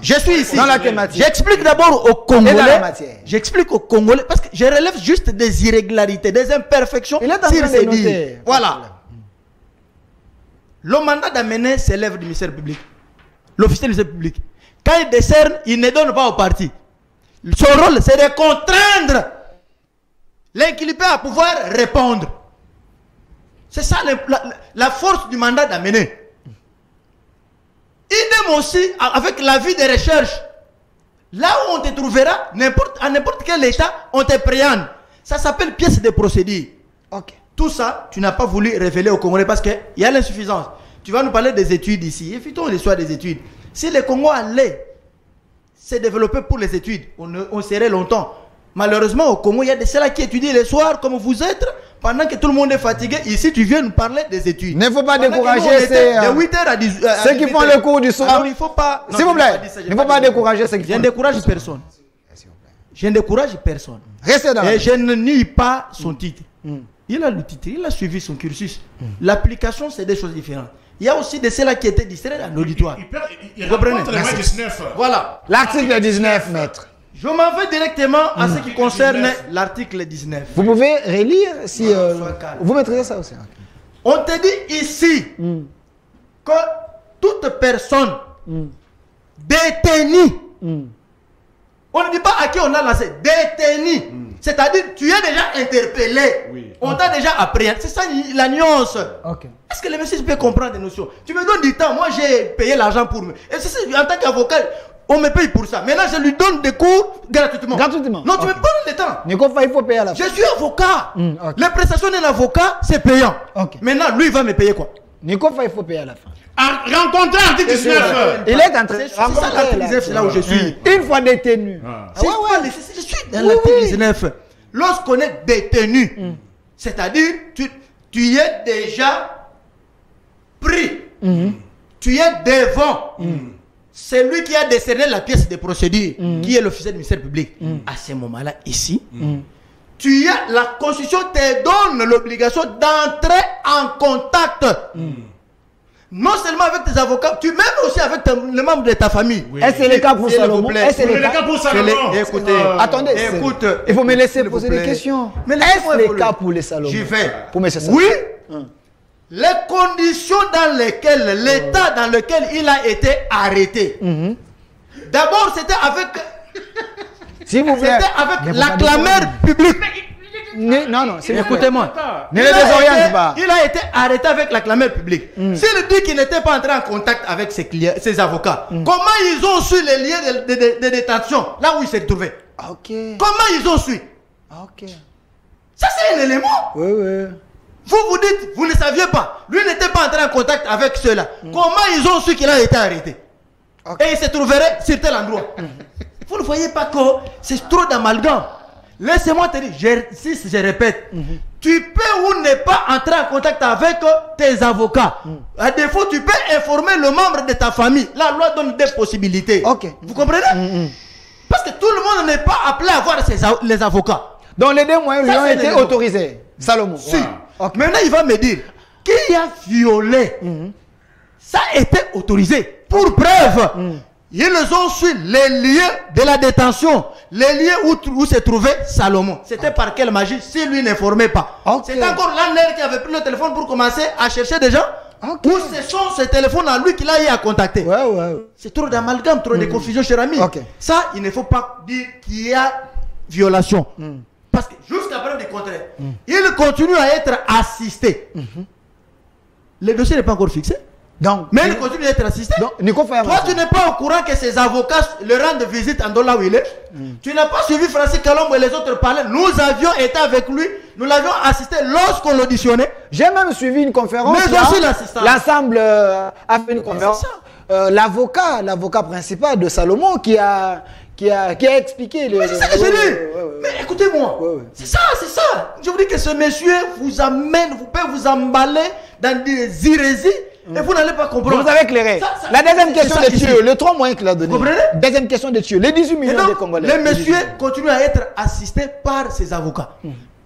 Je suis ici. Dans la thématique. J'explique d'abord aux Congolais. J'explique aux Congolais parce que je relève juste des irrégularités, des imperfections. Il est en train de noter. Voilà. Le mandat d'amener s'élève du ministère public. L'officier du ministère public. Quand il décerne, il ne donne pas au parti. Son rôle, c'est de contraindre l'inculpé à pouvoir répondre. C'est ça la force du mandat d'amener. Idem aussi avec l'avis de recherche. Là où on te trouvera, à n'importe quel état, on te préhende. Ça s'appelle pièce de procédure. Tout ça, tu n'as pas voulu révéler aux Congolais parce qu'il y a l'insuffisance. Tu vas nous parler des études ici. Évitons l'histoire des études. Si le Congo allait se développer pour les études, on serait longtemps. Malheureusement, au Congo, il y a des ceux-là qui étudient les soirs comme vous êtes. Pendant que tout le monde est fatigué, ici tu viens nous parler des études. Ne faut pas décourager de 8h à 10h. Ceux qui font le cours du soir. Il faut pas. S'il vous plaît, il ne faut pas décourager ceux qui font. Je ne décourage personne. Je ne décourage personne. Restez dans. Et je ne nie pas son titre. Il a le titre, il a suivi son cursus. L'application, c'est des choses différentes. Il y a aussi de ceux-là qui étaient distraits dans l'auditoire. Il rencontre le 19. Voilà. L'article 19, maître. Je m'en vais directement à ce qui concerne l'article 19. Vous pouvez relire si vous maîtrisez ça aussi. On te dit ici que toute personne détenue, on ne dit pas à qui on a lancé, détenue, c'est-à-dire tu es déjà interpellé, on t'a déjà appréhendé. C'est ça la nuance. Est-ce que le monsieur peut comprendre des notions? Tu me donnes du temps, moi j'ai payé l'argent pour me. Et c'est en tant qu'avocat. On me paye pour ça. Maintenant, je lui donne des cours gratuitement. Gratuitement. Non, tu me donnes le temps. Nico, il faut payer à la fin. Je suis avocat. Les prestations d'un avocat, c'est payant. Maintenant, lui, il va me payer quoi? Nico, il faut payer à la fin. Rencontrer l'article 19. Il est en train de rencontrer l'article 19, c'est là où je suis. Une fois détenu. Je suis dans l'article 19. Lorsqu'on est détenu, c'est-à-dire, tu y es déjà pris. tu es devant celui qui a décerné la pièce de procédure, qui est l'officier du ministère public. À ce moment-là, ici, la Constitution te donne l'obligation d'entrer en contact. Non seulement avec tes avocats, tu même aussi avec les membres de ta famille. Oui. Est-ce que c'est le cas pour Salomon? Est-ce que c'est le cas pour Salomon? Écoutez, attendez, écoute, il faut me laisser poser des questions. Est-ce que c'est le cas pour les Salomon? J'y vais. Pour M. Salomon. Oui. Les conditions dans lesquelles, l'état dans lequel il a été arrêté. D'abord, c'était avec... S'il vous plaît. C'était avec la clameur publique. Non, écoutez-moi. Ne les désoriente pas. Il a été arrêté avec la clameur publique. S'il dit qu'il n'était pas entré en contact avec ses clients, ses avocats, comment ils ont su les liens de détention là où il s'est trouvé? Comment ils ont su? Ça, c'est un élément. Oui. Vous dites, vous ne saviez pas. Lui n'était pas entré en contact avec ceux-là. Comment ils ont su qu'il a été arrêté? Et il se trouverait sur tel endroit. Vous ne voyez pas que c'est trop d'amalgame. Laissez-moi te dire, je répète, tu peux ou ne pas entrer en contact avec tes avocats. À défaut, tu peux informer le membre de ta famille. La loi donne des possibilités. Vous comprenez? Parce que tout le monde n'est pas appelé à voir les avocats. Donc les deux moyens lui ont été autorisés. Salomon. Si. Maintenant, il va me dire, qui a violé? Ça a été autorisé. Pour preuve. Ils ont su les lieux de la détention, les lieux où se trouvait Salomon. C'était par quelle magie si lui n'informait pas? C'est encore l'année qui avait pris le téléphone pour commencer à chercher des gens. Ou ce sont ces téléphones à lui qu'il a eu à contacter. C'est trop d'amalgame, trop de confusion, cher ami. Ça, il ne faut pas dire qu'il y a violation. Parce que jusqu'à preuve du contraire, il continue à être assisté. Le dossier n'est pas encore fixé. Mais il continue d'être assisté. Toi, tu n'es pas au courant que ses avocats le rendent visite en là où il est. Tu n'as pas suivi Francis Kalombo et les autres parlaient. Nous avions été avec lui. Nous l'avions assisté lorsqu'on l'auditionnait. J'ai même suivi une conférence. Mais aussi l'assistant. L'Assemble a fait une conférence. L'avocat principal de Salomon qui a expliqué. Mais c'est ça que je dis. Mais écoutez-moi. C'est ça. Je vous dis que ce monsieur vous amène, vous pouvez vous emballer dans des hérésies. Et vous n'allez pas comprendre. Vous avez éclairé. La deuxième question de Thieu, le 3 mois qu'il a donné. Vous comprenez? Deuxième question de Thieu, les 18 millions de Congolais. Le monsieur continue à être assisté par ses avocats.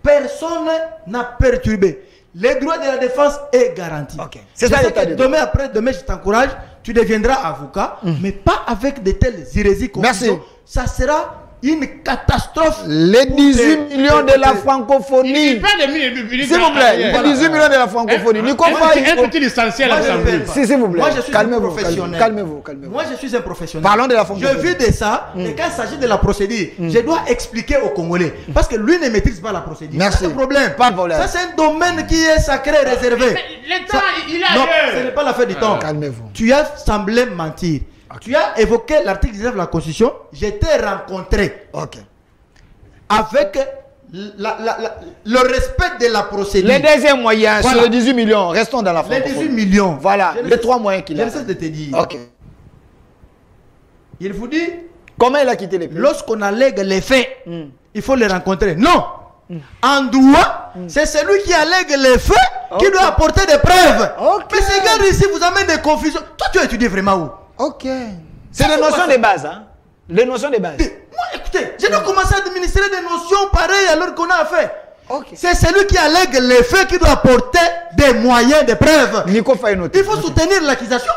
Personne n'a perturbé. Le droit de la défense est garanti. C'est ça l'état de droit. Demain, après-demain, je t'encourage, tu deviendras avocat, mais pas avec de telles hérésies. Merci. Ça sera une catastrophe. Les 18 millions de la francophonie. S'il vous plaît, les 18 millions de la francophonie. Un petit essentiel à l'Assemblée. S'il vous plaît. Moi, je suis un professionnel. Calmez-vous. Moi, je suis un professionnel. Parlons de la francophonie. Je vis de ça, et quand il s'agit de la procédure, je dois expliquer aux Congolais. Parce que lui ne maîtrise pas la procédure. Merci. C'est un problème. Pas de problème. Ça, c'est un domaine qui est sacré, réservé. Le temps, il a Non, ce n'est pas l'affaire du temps. Calmez-vous. Tu as semblé mentir. Tu as évoqué l'article 19 de la Constitution. Je t'ai rencontré. Avec le respect de la procédure. Les deuxièmes moyens sur les 18 millions, restons dans la francophonie. Les 18 millions. Voilà, les 3 moyens qu'il a. Je ne sais de te dire. Il vous dit, comment il a quitté les pays? Lorsqu'on allègue les faits, il faut les rencontrer. Non. En droit, c'est celui qui allègue les faits qui doit apporter des preuves. Mais ces gars ici vous amènent des confusions. Toi, tu as étudié vraiment où? C'est les notions de base. Les notions de base. Moi, écoutez, je dois commencer à administrer des notions pareilles alors qu'on a affaire. C'est celui qui allègue les faits qui doit apporter des moyens, des preuves. Il faut soutenir l'accusation.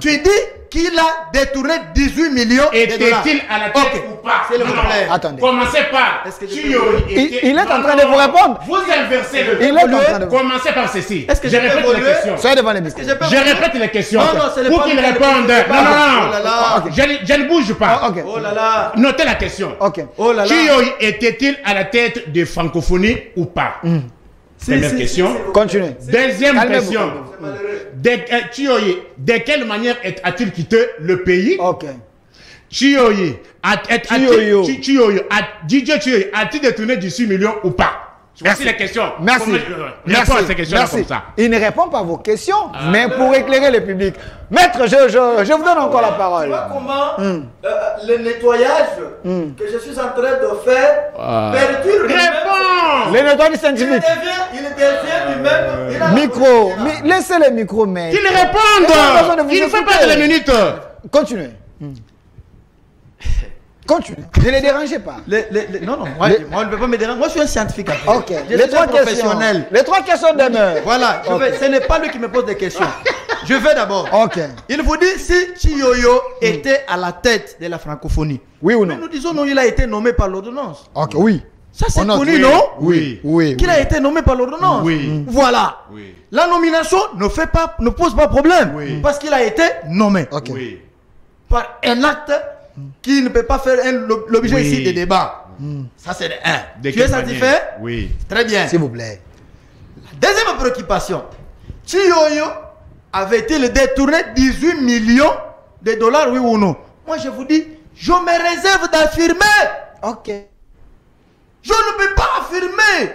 Tu dis qu'il a détourné 18 millions de dollars. Était-il à la tête ou pas? C'est le problème. Attendez. Commencez par. Il est en train de vous répondre. Vous inversez le. Il est en train de vous. Commencez par ceci. Est-ce que je répète les questions. Soyez devant les micros. Je répète les questions. Non, pour qu'il réponde. Non. Je ne bouge pas. Oh là là. Notez la question. Oh là là. Chiyoyi était-il à la tête de francophonie ou pas? Première question. Continuez. Deuxième question. Chiyoyi, de quelle manière a-t-il quitté le pays? Chiyoyi, DJ Chiyoyi, a-t-il détourné 18 millions ou pas? Voici les questions. Merci. Réponds à ces questions comme ça. Il ne répond pas à vos questions, mais pour éclairer le public. Maître, je vous donne encore la parole. Tu vois comment le nettoyage que je suis en train de faire perturbe Le nettoyage scientifique. Il devient lui-même. Micro. Laissez le micro, mais. Qu'il réponde. Il ne fait pas de la minute. Continuez. Continue. Ne les dérangez pas. Non, moi, on ne peut pas me déranger. Moi, je suis un scientifique. Ok. Je suis un professionnel. Les 3 questions demeurent. Voilà. Ce n'est pas lui qui me pose des questions. Je vais d'abord. Ok. Il vous dit si Chiyoyo était à la tête de la francophonie. Oui ou non? Mais nous disons non, il a été nommé par l'ordonnance. Ok, oui. Ça, c'est note, connu, oui. non? Oui. Qu'il a été nommé par l'ordonnance. Oui. Voilà. Oui. La nomination ne pose pas problème. Oui. Parce qu'il a été nommé. Ok. Oui. Par un acte qui ne peut pas faire l'objet Oui. ici des débats. Ça, c'est le 1. De Tu es quelle satisfait? manière? Oui. Très bien. S'il vous plaît. Deuxième préoccupation. Chiyoyo avait-il détourné 18 millions de dollars, oui ou non? Moi, je vous dis, je me réserve d'affirmer. Ok. Je ne peux pas affirmer,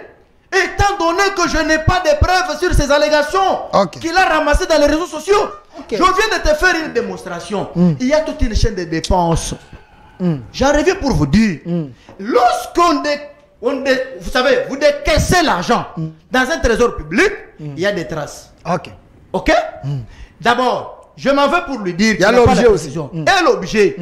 étant donné que je n'ai pas de preuves sur ces allégations qu'il a ramassées dans les réseaux sociaux. Je viens de te faire une démonstration. Il y a toute une chaîne de dépenses. J'arrivais pour vous dire, lorsqu'on vous savez, vous décaissez l'argent dans un trésor public, il y a des traces. Ok. Ok? D'abord, je m'en vais pour lui dire il y a l'objet aussi. Et l'objet.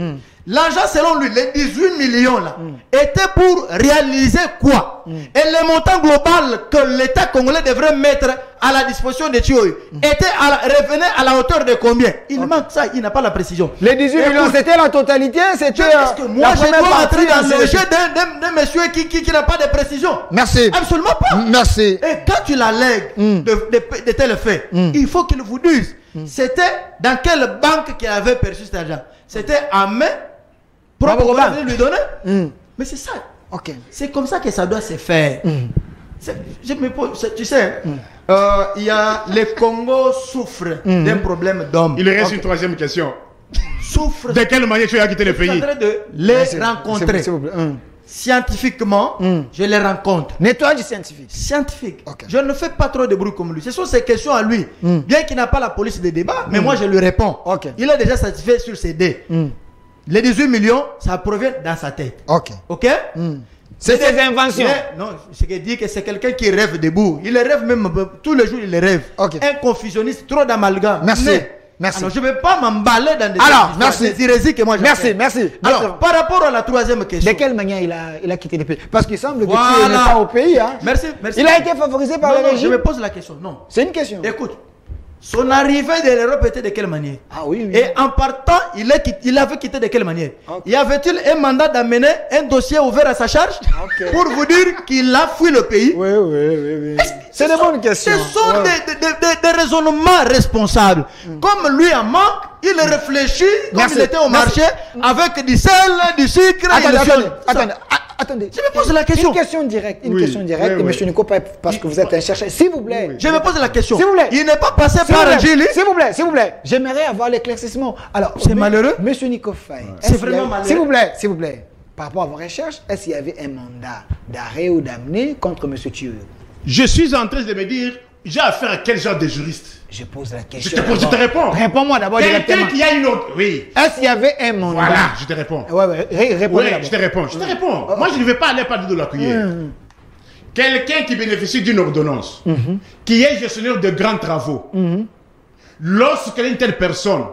L'argent, selon lui, les 18 millions là, était pour réaliser quoi? Et le montant global que l'État congolais devrait mettre à la disposition de Chiyoyo revenait à la hauteur de combien? Il manque ça, il n'a pas la précision. Les 18 millions, c'était la totalité? C'était parce que moi, je dois entrer dans le jeu jeu d'un monsieur qui n'a pas de précision. Merci. Absolument pas. Merci. Et quand tu l'allègues de tels faits, il faut qu'il vous dise c'était dans quelle banque qu'il avait perçu cet argent. C'était à main propre qu'on va lui donner. Mais c'est ça. Ok. C'est comme ça que ça doit se faire. Je me pose, tu sais, il y a le Congo souffre d'un problème d'homme. Il reste une troisième question. Souffre. De quelle manière tu as quitté le Je suis pays? en train de les rencontrer. S'il vous plaît. Scientifiquement, je les rencontre. Nettoyage scientifique. Scientifique. Ok. Je ne fais pas trop de bruit comme lui. Ce sont ces questions à lui. Bien qu'il n'a pas la police des débats, mais moi je lui réponds. Ok. Il est déjà satisfait sur ses dés. Les 18 millions, ça provient dans sa tête. Ok. Ok? C'est ses inventions. Non, c'est que dit que c'est quelqu'un qui rêve debout. Il rêve même tous les jours, il rêve. Ok. Un confusionniste, trop d'amalgame. Merci. Merci. Alors, je ne vais pas m'emballer dans des merci. hérésies que moi j'ai. Merci. Alors, par rapport à la troisième question. De quelle manière il a quitté le pays? Parce qu'il semble que Voilà. tu n'es pas au pays. Hein. Merci. Il a été favorisé par Non, le non, je régime. me pose la question. Non. C'est une question. Écoute, son arrivée de l'Europe était de quelle manière? Ah oui. Et en partant, il avait quitté de quelle manière? Ok. Y avait-il un mandat d'amener un dossier ouvert à sa charge pour vous dire qu'il a fui le pays? Oui. C'est des bonnes questions. Ce sont des raisonnements responsables. Comme lui en manque, il réfléchit comme il était au marché avec du sel, du sucre. Attendez. Je me pose la question. Une question directe. Et monsieur Nico, parce que vous êtes un chercheur. S'il vous plaît. Je me pose la question. S'il vous plaît. Il n'est pas passé par Gilles. S'il vous plaît. J'aimerais avoir l'éclaircissement. Alors, c'est malheureux. Monsieur Nico Faye. C'est vraiment malheureux. S'il vous plaît. Par rapport à vos recherches, est-ce qu'il y avait un mandat d'arrêt ou d'amener contre monsieur Chiyoyo? Je suis en train de me dire, j'ai affaire à quel genre de juriste? Je pose la question. Je te réponds. Réponds-moi d'abord directement. Quelqu'un qui a une autre. Oui. Est-ce qu'il y avait un mandat? Voilà, je te réponds. Réponds d'abord. Je te réponds. Moi, je ne vais pas aller par de la cuillère. Quelqu'un qui bénéficie d'une ordonnance, qui est gestionnaire de grands travaux, lorsque une telle personne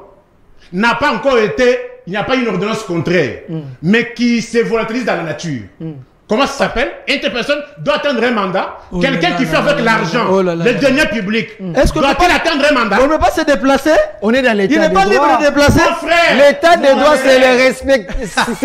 n'a pas encore été, il n'y a pas une ordonnance contraire, mais qui se volatilise dans la nature. Comment ça s'appelle? Une telle personne doit attendre un mandat. Quelqu'un qui fait avec l'argent, le denier public, doit-il attendre un mandat? On ne peut pas se déplacer. On est dans l'état Il n'est de pas libre droit. de déplacer. Mon frère, L'état de droit, c'est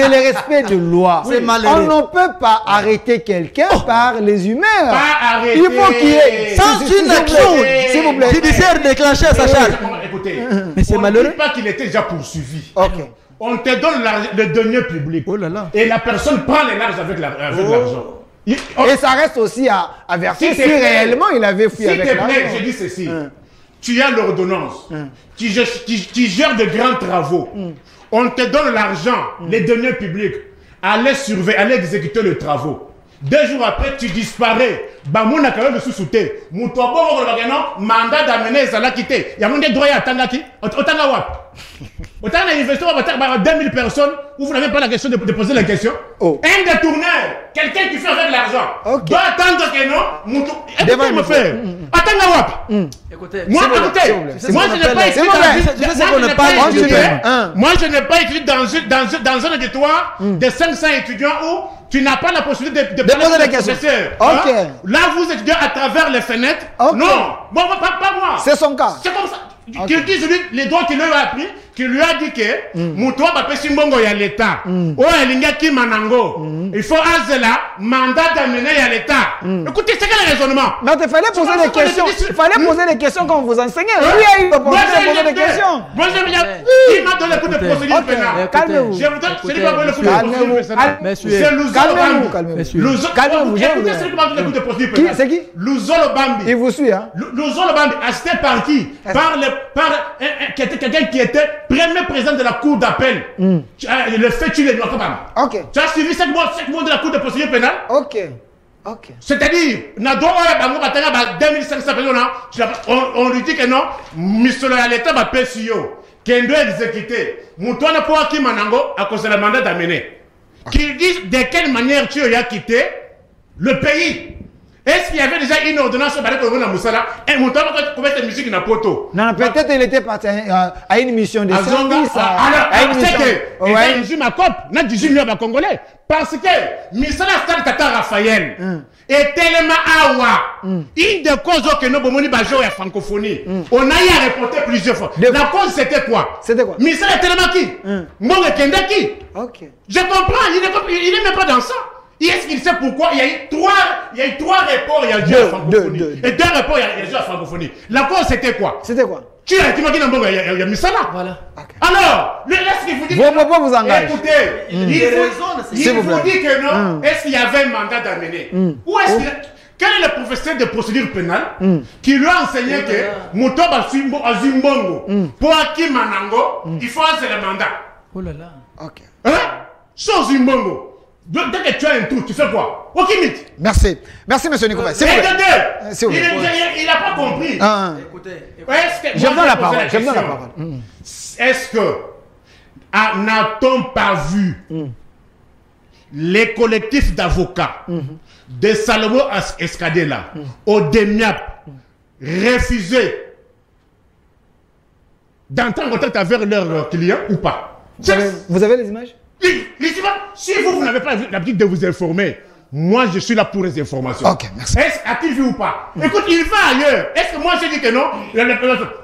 le respect de loi. C'est malheureux. On ne peut pas arrêter quelqu'un par les humeurs. Pas arrêter. Il faut qu'il y ait... Sans une action S'il vous plaît. judiciaire déclenchée à sa charge. Écoutez, Mais c'est on malheureux. ne dit pas qu'il était déjà poursuivi. Ok. On te donne le denier public. Oh là là. Et la personne prend les larges avec l'argent. Et ça reste aussi à verser si réellement il avait fui S'il avec te plaît, l'argent. je dis ceci. Tu as l'ordonnance. Tu gères de grands travaux. On te donne l'argent, les deniers publics. Allez surveiller, allez exécuter les travaux. 2 jours après, tu disparais. Bamoun a quand même sous-souté. Moutobo, mandat d'amener Zala quitter. Il y a mon droit à Tangaki. Otanga Wap. Otanga Université, 2000 personnes, où vous n'avez pas la question de poser la question. Oh. Un détourneur, quelqu'un qui fait avec l'argent, doit attendre que non. Écoutez, mon frère. Otanga Wap. Écoutez, moi, je n'ai pas écrit dans un auditoire de 500 étudiants où tu n'as pas la possibilité de poser des questions. Okay. Hein? Là, vous étudiez à travers les fenêtres. Okay. Non, bon, pas moi. C'est son cas. C'est comme ça. Okay. Qui dit les droits qu'il lui a appris, qui lui a dit que Moutoua va passer Mbongo à l'État. Oh, Elinga qui manango. Il faut Azela, mandat d'amener à l'État. Écoutez, c'est quel raisonnement? Mais il fallait poser des questions. Il fallait poser des questions quand vous enseignez. Lui a eu l'opportunité de poser des questions. Moi, il m'a donné le coup de procédure pénale. Calmez-vous. Je vous donne, c'est lui qui m'a donné le coup de procédure pénale. C'est Louzolo Bambi. Calmez-vous. Écoutez, c'est lui qui m'a donné le coup de procédure pénale. C'est qui? Louzolo Bambi. Il vous suit, hein? Louzolo Bambi, assisté par qui? Quelqu'un qui était premier président de la cour d'appel. Le fait tu l'es ok. Tu as suivi 7 mois de la cour de procédure pénale. Ok. Ok. C'est-à-dire, on lui dit que non, monsieur l'État va payer sur eux, qu'il doit exécuter. Moutoua n'a pas qui manango à cause de la mandat d'amener. Qu'il dise de quelle manière tu as quitté le pays. Est-ce qu'il y avait déjà une ordonnance sur le Moussala et Moutoua va commettre une musique dans poto? Non, peut-être il était parti à une mission de service. Alors, c'est que il y a ma cop, n'a 18 millions de Congolais. Parce que Moussala Star Tata Raphaël est tellement awa. Une des causes que nous avons dit à francophonie. On a eu à répéter plusieurs fois. La cause c'était quoi? C'était quoi? Moussala est tellement qui? Mon Kenda qui? Ok. Je comprends, il n'est même pas dans ça. Est-ce qu'il sait pourquoi il y a eu 3 rapports, il y a eu à francophonie. Et 2 rapports, il y a eu à francophonie. La cause c'était quoi? C'était quoi? Tu as dit il y a mis ça là. Voilà. Okay. Alors, est-ce qu'il vous dit que vous engagez? Écoutez, il vous dit que non. Est-ce qu'il y avait un mandat d'amener? Ou est-ce qu'il quel est le professeur de procédure pénale qui lui a enseigné que Moutoba Azimbongo, pour Aki Manango, il faut lancer le mandat? Oh là là. Ok. Hein? Sans Zimbongo. Dès que tu as un trou, tu fais quoi? Au Kimit. Merci. Merci, monsieur Nicolas. C'est vrai. Il n'a pas compris. Écoutez. J'aime bien la parole. Est-ce que n'a-t-on pas vu les collectifs d'avocats de Salomon Escadela au DEMIAP refuser d'entrer en contact avec leurs clients ou pas? Vous avez les images? Si vous n'avez pas l'habitude de vous informer, moi je suis là pour les informations. Ok, merci. A-t-il vu ou pas? Écoute, il va ailleurs. Est-ce que moi j'ai dit que non?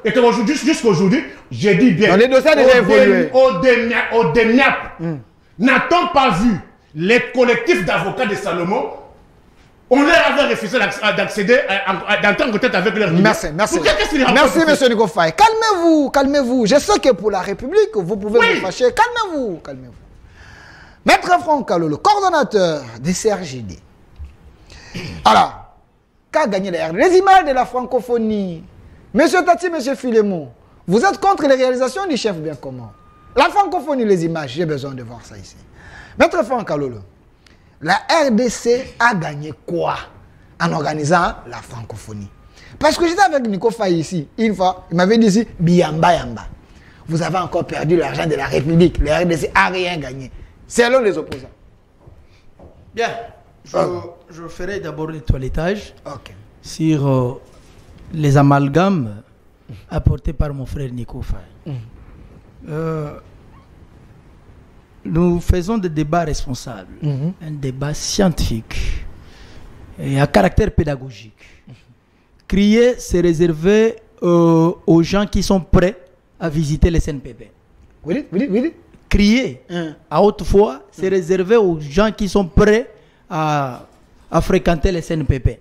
Et que jusqu'aujourd'hui, j'ai dit bien. Dans les dossiers déjà évolué. Au DEMIAP, n'a-t-on pas vu les collectifs d'avocats de Salomon? On leur avait refusé d'accéder, d'entrer en contact avec leurs clients. Merci, monsieur Nico Faye. Calmez-vous. Je sais que pour la République, vous pouvez vous fâcher. Calmez-vous. Maître Franck Kalolo, le coordonnateur des CRGD. Alors, qu'a gagné la RD? Les images de la francophonie. Monsieur Tati, monsieur Philémon, vous êtes contre les réalisations du chef bien comment? La francophonie, les images, j'ai besoin de voir ça ici. Maître Franck Kalolo, la RDC a gagné quoi en organisant la francophonie? Parce que j'étais avec Nico Faye ici, une fois, il m'avait dit ici, Biamba Yamba. Vous avez encore perdu l'argent de la République. Le RDC n'a rien gagné. Selon les opposants. Bien. Je ferai d'abord le toilettage sur les amalgames apportés par mon frère Nico Faye. Nous faisons des débats responsables, un débat scientifique et à caractère pédagogique. Crier, c'est réservé aux gens qui sont prêts à visiter les CNPP. Oui. Crier à haute voix, c'est réservé aux gens qui sont prêts à fréquenter les CNPP.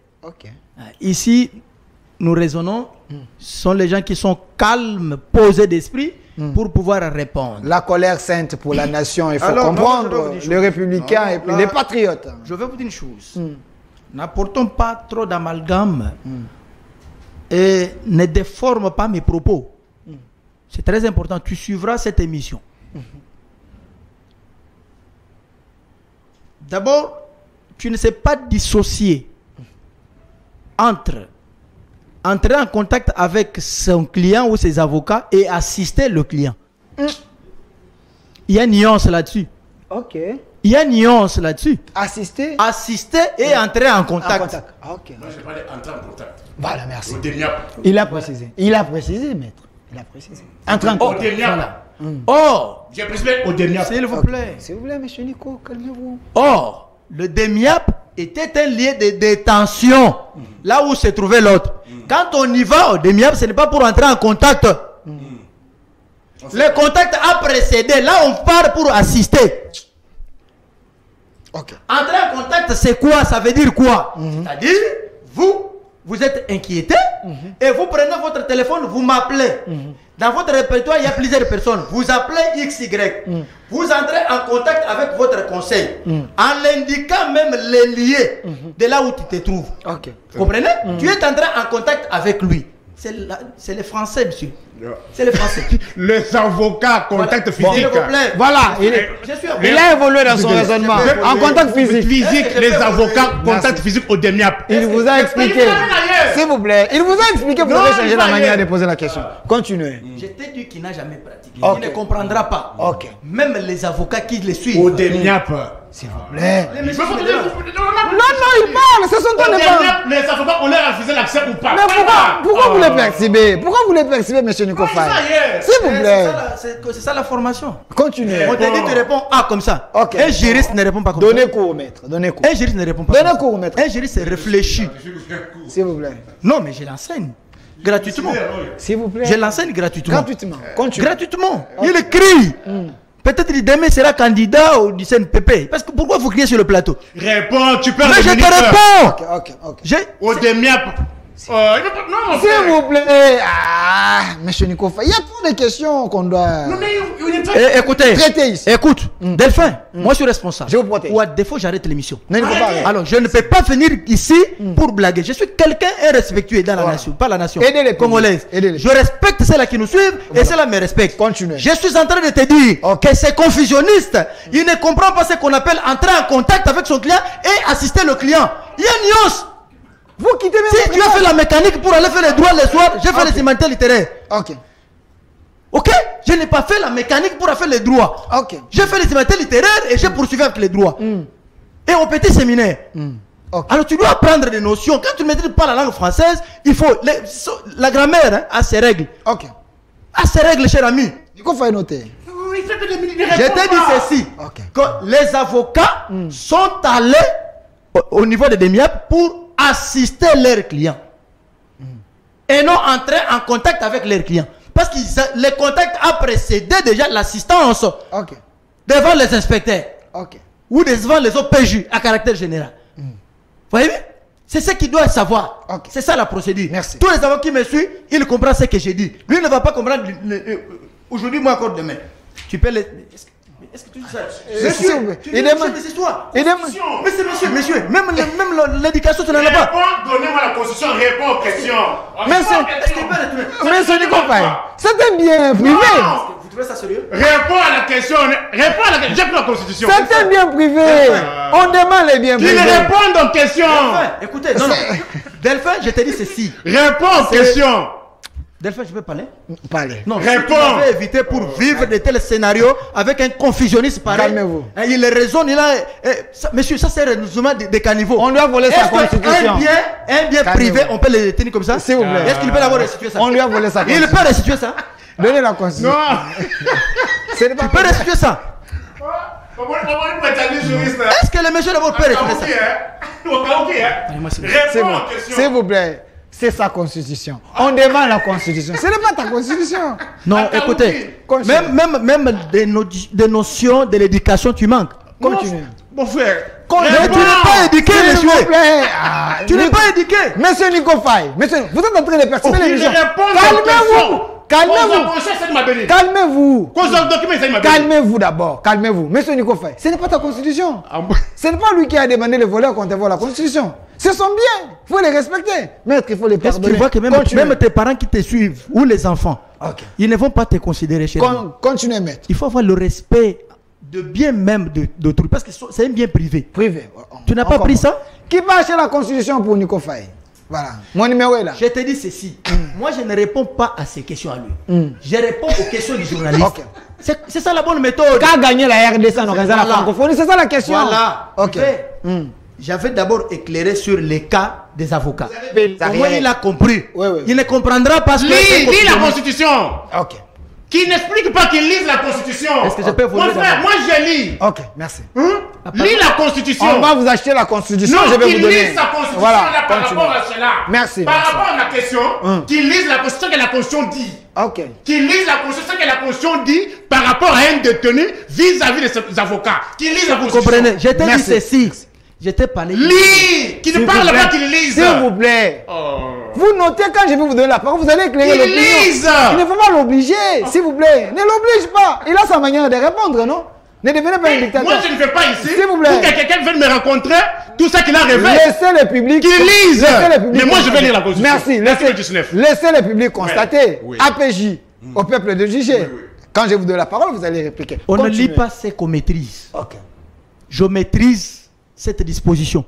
Ici, nous raisonnons, ce sont les gens qui sont calmes, posés d'esprit, pour pouvoir répondre. La colère sainte pour la nation, il faut comprendre les républicains et puis les patriotes. Je vais vous dire une chose. N'apportons pas trop d'amalgame et ne déforme pas mes propos. C'est très important. Tu suivras cette émission. D'abord, tu ne sais pas dissocier entre entrer en contact avec son client ou ses avocats et assister le client. Il y a une nuance là-dessus. Ok. Il y a une nuance là-dessus. Assister. Assister et entrer en contact. Ok. Moi, je parlais entrer en contact. Voilà, merci. Au DEMIAP. Il a précisé. Il a précisé, maître. Il a précisé. Entrer en Au contact. DEMIAP. Or, J'ai précisé au DEMIAP. s'il vous plaît. S'il vous plaît, monsieur Nico, calmez-vous. Or, le DEMIAP était un lieu de détention, là où se trouvait l'autre. Quand on y va au DEMIAP, ce n'est pas pour entrer en contact. Le contact a précédé. Là, on part pour assister. Ok. Entrer en contact, c'est quoi? Ça veut dire quoi? C'est-à-dire, vous êtes inquiété et vous prenez votre téléphone, vous m'appelez. Dans votre répertoire, il y a plusieurs personnes. Vous appelez XY. Vous entrez en contact avec votre conseil en l'indiquant même les liés de là où tu te trouves. Ok. Vous comprenez? Tu es entré en contact avec lui. C'est les Français, monsieur. C'est les Français. Les avocats, contact S'il physique. vous plaît. Voilà, il Je suis il a évolué dans son raisonnement. En contact physique. Physique, les avocats, contact physique au DEMIAP. Il vous a expliqué. S'il vous plaît, il vous a expliqué. Vous Non, avez il changé va la manière ailleurs. de poser la question. Continuez. Je t'ai dit qu'il n'a jamais pratiqué. Ok. Il ne comprendra pas. Ok. Même les avocats qui le suivent. Au DEMIAP. S'il vous plaît. Les messieurs, Non, non, il parle. C'est son temps de parole. Les avocats, on leur refusé l'accès ou pas? Mais pourquoi vous les percevez? Pourquoi vous les percevez, monsieur Nico Faye? S'il vous plaît. C'est ça la formation. Continuez. On te dit, tu réponds A comme ça. Ok. Un juriste ne répond pas comme Donnez cours au maître. Donnez cours. ça. Un juriste ne répond pas Donnez comme ça. cours au maître. Un juriste réfléchit. S'il vous plaît. Non, mais je l'enseigne. Gratuitement. S'il vous plaît. Je l'enseigne gratuitement. Gratuitement. Continuez. Gratuitement. Il écrit. Peut-être qu'il demain sera candidat au du CNPP. Parce que pourquoi vous criez sur le plateau? Réponds, tu peux Mais je te réponds. Ok. Au DEMIAP. Non, S'il vous plaît. Ah, monsieur Nico Faye, il y a trop de questions qu'on doit Écoutez, traiter ici. écoute, Delphin, moi je suis responsable. Je vous protège. Ou à défaut, j'arrête l'émission. Mais il ne faut pas arrêter. Alors, je ne peux pas venir ici pour blaguer. Je suis quelqu'un et respectueux dans la nation, pas la nation Aidez les congolaise. Aidez-les. Je respecte ceux-là qui nous suivent et ceux-là me respectent. Continuez. Je suis en train de te dire que c'est confusionniste. Il ne comprend pas ce qu'on appelle entrer en contact avec son client et assister le client. Il y a une nuance. Vous quittez même. Si tu as fait la mécanique pour aller faire les droits le soir, j'ai fait les humanités littéraires. Ok. Ok? Je n'ai pas fait la mécanique pour faire les droits. Ok. J'ai fait les humanités littéraires et j'ai poursuivi avec les droits. Et au petit séminaire. Ok. Alors tu dois apprendre des notions. Quand tu ne maîtrises pas la langue française, il faut. La grammaire a ses règles. Ok. A ses règles, cher ami. Nico Faye noter. Je t'ai dit ceci. Ok. Que les avocats sont allés au niveau de DEMIAP pour assister leurs clients. Et non entrer en contact avec leurs clients. Parce que le contact a précédé déjà l'assistance Ok. devant les inspecteurs Ok. ou devant les OPJ à caractère général. Vous voyez bien? C'est ce qu'il doit savoir. Ok. C'est ça la procédure. Merci. Tous les avocats qui me suivent, ils comprennent ce que j'ai dit. Lui ne va pas comprendre aujourd'hui, moi encore demain. Tu peux les... Est-ce que tu dis ça? Monsieur, Tu il dis demande- des histoires. il demande- Mais c'est monsieur, même l'éducation, tu n'en as pas. Donnez-moi la constitution, réponds aux questions. Est-ce qu'il peut retourner? Monsieur Nico Faye, c'était bien privé. Vous trouvez ça sérieux? Réponds à la question. Réponds à la question. J'ai pris la constitution. C'était bien privé. On demande les biens Tu privés. ne réponds aux questions. Delphin, écoutez, non. Delphin, je t'ai dit ceci. Réponds aux questions. Delphin, je peux parler? Parlez. Non, Réponds. si tu m'avais évité pour vivre de tels scénarios avec un confusionniste pareil. Calmez-vous. Il raisonne, il a. Monsieur, ça c'est un résumé des caniveaux. On lui a volé sa constitution. Un bien privé, on peut le détenir comme ça? S'il vous plaît. Est-ce qu'il peut l'avoir restitué ça? On lui a volé sa Il constitution. peut restituer ça? Donnez la constitution. Non. Ce n'est pas Il peut restituer ça? Comment il peut être un juriste? Est-ce que le monsieur d'abord peut restituer ça? C'est Réponds bon. aux questions. S'il vous plaît. C'est sa constitution. On demande la constitution. Ce n'est pas ta constitution. Non, Attends, écoutez, continue. même des notions de l'éducation, tu manques. Continue. Mon frère. Mais tu n'es pas éduqué, S'il vous monsieur. plaît. Ah, Tu n'es pas éduqué. Monsieur Nico Faye, monsieur, vous êtes en train de perturber Il ne l'émission. répond aux Calmez-vous. questions. Calmez-vous. Calmez-vous. Calmez-vous. Calmez-vous d'abord. Calmez-vous. Monsieur Nico Faye, ce n'est pas ta constitution. Ce n'est pas lui qui a demandé les voleurs qu'on te vole la constitution. C'est son bien. Il faut les respecter. Maître, il faut les Est-ce que pardonner. tu vois que même tes parents qui te suivent, ou les enfants, Ok. ils ne vont pas te considérer chez nous. Continuez, maître. Il faut avoir le respect de bien même d'autrui. Parce que c'est un bien privé. Privé. Tu n'as pas pris ça? Qui va acheter la constitution pour Nico Faye? Voilà. Mon numéro est là. Je te dis ceci. Moi, je ne réponds pas à ces questions à lui. Je réponds aux questions du journaliste. Ok. C'est ça la bonne méthode. Qu'a gagné la RDC en organisant la francophonie? C'est ça la question. Voilà. Ok. J'avais d'abord éclairé sur les cas des avocats. Ça Au moins, il a compris. Oui. Il ne comprendra pas ce que Lis la Constitution. Ok. Qui n'explique pas qu'il lise la Constitution. Est-ce que je peux vous Mon lire frère, d'abord? moi je lis. Ok, merci. Lis la Constitution. On va vous acheter la constitution. Non, Je vais qu'il vous donner. lise sa Constitution Voilà. là, par Continue. rapport à cela. Merci. Par merci. rapport à ma question, qu'il lise la Constitution que la Constitution dit. Ok. Qu'il lise la Constitution que la Constitution dit par rapport à un détenu vis-à-vis de ses avocats. Qu'il lise la Vous Constitution. comprenez? Je t'ai dit Merci. ceci. Je t'ai parlé. Lis. Qui ne S'il parle vous plaît. pas qu'il lise. S'il vous plaît. Oh. Vous notez quand je vais vous donner la parole, vous allez éclairer Il l'opinion. lise. Il ne faut pas l'obliger, s'il vous plaît. Ne l'oblige pas. Il a sa manière de répondre, non? Ne devenez pas un dictateur. Moi, je ne vais pas ici. S'il vous plaît. Pour que quelqu'un vienne me rencontrer, tout ça qu'il a rêvé. Laissez le public. Qu'il lise. Laissez le public Mais moi, je vais constater. lire la Constitution. Merci. Article 19. Laissez le public constater. Oui. APJ, au peuple de juger. Quand je vous donne la parole, vous allez répliquer. On ne Continuez. lit pas ce qu'on maîtrise. Ok. Je maîtrise cette disposition.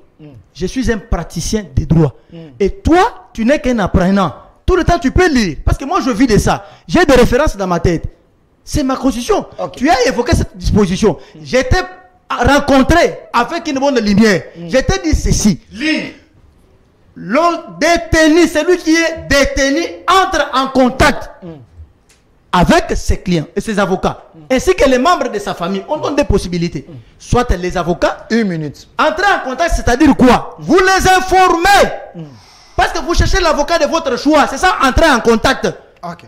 Je suis un praticien des droits. Et toi, tu n'es qu'un apprenant. Tout le temps, tu peux lire. Parce que moi, je vis de ça. J'ai des références dans ma tête. C'est ma constitution. Ok. Tu as évoqué cette disposition. J'étais rencontré avec une bonne lumière. Je t'ai dit ceci. Lis. Le détenu, celui qui est détenu, entre en contact avec ses clients et ses avocats, ainsi que les membres de sa famille. On donne des possibilités. Soit les avocats, 1 minute. entrer en contact, c'est-à-dire quoi? Vous les informez. Parce que vous cherchez l'avocat de votre choix. C'est ça, entrer en contact. Ok.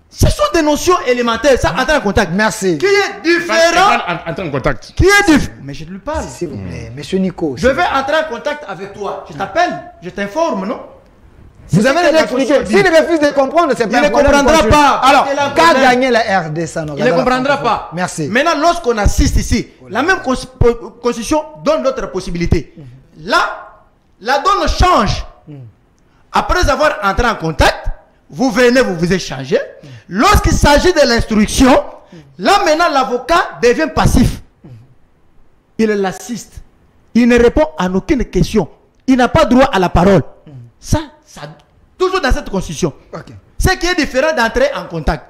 Ce sont des notions élémentaires, ça, entrer en contact. Merci. Qui est différent. Entrer en contact. Qui est différent. Mais je lui parle. S'il vous plaît, monsieur Nico. Je vais entrer en contact avec toi. Je t'appelle, je t'informe, non? Vous C'est avez ce que déjà la expliqué. Constitution S'il refuse de comprendre, c'est pas Il un ne problème. comprendra Continue. pas. Alors, Il a un qu'a problème. gagné la RDC en Il ne comprendra pas. Merci. Maintenant, lorsqu'on assiste ici, la même constitution donne d'autres possibilités. Là, la donne change. Après avoir entré en contact, vous venez, vous vous échangez. Lorsqu'il s'agit de l'instruction, là maintenant l'avocat devient passif. Il l'assiste. Il ne répond à aucune question. Il n'a pas droit à la parole. Ça, toujours dans cette constitution. Ok. Ce qui est différent d'entrer en contact.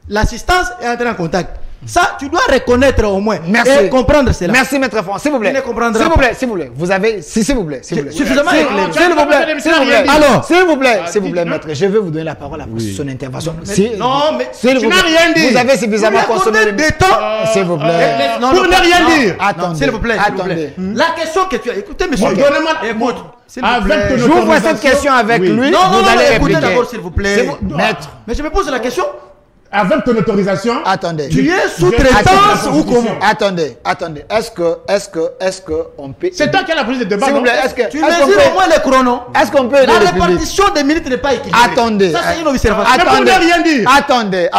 L'assistance et entrer en contact. Ça, tu dois reconnaître au moins. Merci. Et comprendre cela. Merci, maître Franck. S'il vous plaît. Il ne comprendra S'il vous pas. plaît, s'il vous plaît. Vous avez. S'il vous plaît. S'il vous plaît. Suffisamment S'il éclairé. s'il vous plaît. S'il vous plaît. Alors. S'il vous plaît. S'il vous plaît, non. maître. Je vais vous donner la parole après son intervention. Non, mais S'il tu vous n'as plaît. rien dit. Vous avez suffisamment Vous consommé m'accordez des temps. S'il vous plaît. Non, Pour non, ne rien non. dire. Attendez. Non, s'il vous plaît, s'il vous plaît. Attendez. La question que tu as. Écoutez, monsieur. Bon, donnez-moi. Écoute. s'il vous Avec plaît. ton J'ouvre cette question avec Oui. lui. Non, non, Vous non, allez écoutez répliquer. d'abord, s'il vous plaît. Maître. Mais je me pose la question. Avec ton autorisation. Attendez. Tu es Attends, sous-traitance ou comment? Attendez. Est-ce que on peut. C'est toi qui as la prise de débat. S'il vous non? plaît, est-ce que. Tu est-ce qu'on mesures peut- au moins les chronos. Est-ce qu'on peut aider La le public? répartition des minutes n'est pas équilibrée. Attendez. Ça, c'est une observation. Mais pour ne rien dire. Attendez.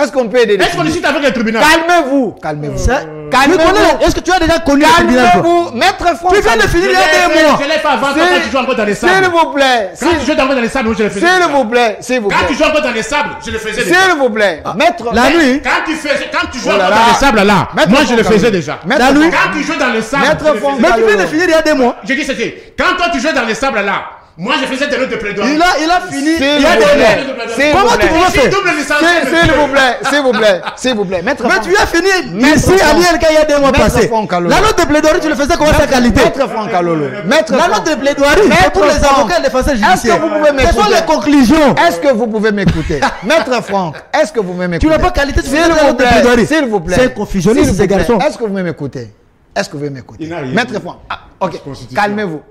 Est-ce qu'on peut aider le Est-ce qu'on public? discute avec le tribunal? Calmez-vous. Ça- Calmez-vous. Tu connais- Est-ce que tu as déjà connu le tribunal, toi? Calmez-vous. Maître Franck. Tu viens de finir il y a 2 mois. Je l'ai fait avant toi quand tu joues encore dans les S'il sables. vous plaît. Quand tu joues encore dans les sables, moi je le faisais. S'il déjà. vous plaît. S'il vous Quand tu plaît. joues encore dans les sables, je le faisais déjà. S'il vous plaît. Maître. La nuit. Quand tu joues Oh là encore là. dans les sables là, Maître moi je le Franck, faisais alors. déjà. Maître La nuit. Franck. Quand tu joues dans les sables, Maître je le Franck. faisais. Mais tu viens de finir il y a 2 mois. Je dis ceci. Quand toi tu jouais dans les sables là, moi je faisais des notes de plaidoirie. Il a fini S'il il y a vous 2 plaît. mois. S'il Comment vous tu plaît. pouvais faire? Double licence. S'il vous plaît. S'il vous plaît. S'il vous plaît. Maître Mais Franck. tu as fini Maître ici à Franck. l'ILK il y a 2 mois Maître passés. Franck, alors. La note de plaidoirie, tu le faisais comment sa qualité? Maître Franck Alolo. Maître La Franck. note de plaidoirie, c'est pour les Maître Franck. avocats et les défenseurs Est-ce judiciaires. que vous pouvez Ce sont m'écouter? les conclusions. Est-ce que vous pouvez m'écouter? Maître Franck, est-ce que vous pouvez m'écouter? Tu n'as pas qualité de S'il faire la vous note de plaît, plaidoirie. s'il vous plaît. C'est un confusionniste, S'il vous ces plaît. garçons. Est-ce que vous pouvez m'écouter? Est-ce que vous pouvez m'écouter? Il n'a rien Maître dit. Franck, ok, Constitution.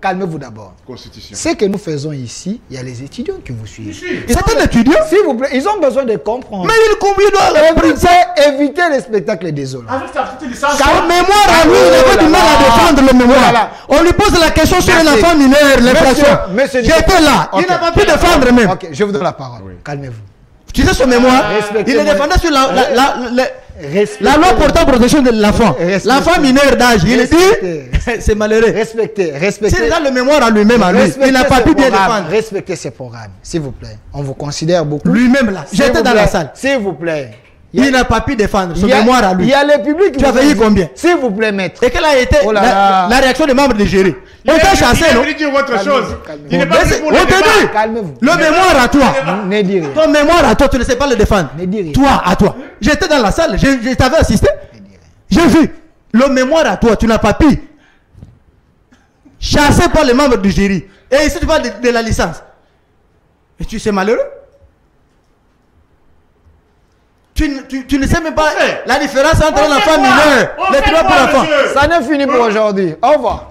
calmez-vous d'abord. Constitution. Ce que nous faisons ici, il y a les étudiants qui vous suivent. C'est un étudiant. S'il vous plaît, ils ont besoin de comprendre. Mais il doit Évitez les spectacles désolants. Avec ta petite licence. Sa mémoire à lui, il avait du mal à défendre le mémoire. Voilà. On lui pose la question sur Merci. l'enfant mineur, l'infraction. Monsieur J'étais là, Ok. il n'a pas pu défendre même. Ok, je vous donne la parole. Calmez-vous. Tu sais son mémoire, Respectez il est moi. défendant sur Respectez- la loi portant protection de l'enfant. Respectez- L'enfant mineur d'âge, il Respectez. dit, c'est malheureux. Respectez. S'il a le mémoire à lui-même, à lui, Respectez il n'a pas ce pu bien programme. défendre. Respectez ces programmes, s'il vous plaît. On vous considère beaucoup. Lui-même là, S'il j'étais vous dans plaît, la salle. S'il vous plaît. Il n'a pas pu défendre son Il y a- mémoire à lui. Il y a le public qui Tu as vous veillé dit, combien? S'il vous plaît, maître. Et quelle a été Oh là là. la réaction des membres de jury? On t'a chassé, Il non? a voulu dire autre Calmez-vous, chose. calmez-vous. Il n'est pas venu pour le On te débat. dit, Calmez-vous. le mémoire à toi. Ne dis rien. Ton mémoire à toi, tu ne sais pas le défendre. Ne dis rien. Toi, à toi. J'étais dans la salle, je t'avais assisté. J'ai vu. Le mémoire à toi, tu n'as pas pu. Chassé par les membres du jury. Et ici, tu parles de la licence. Et tu sais malheureux. Tu ne sais même pas la différence entre On l'enfant fait quoi? mineur, On les fait trois pour quoi, l'enfant. monsieur? Ça n'est fini pour aujourd'hui. Au revoir.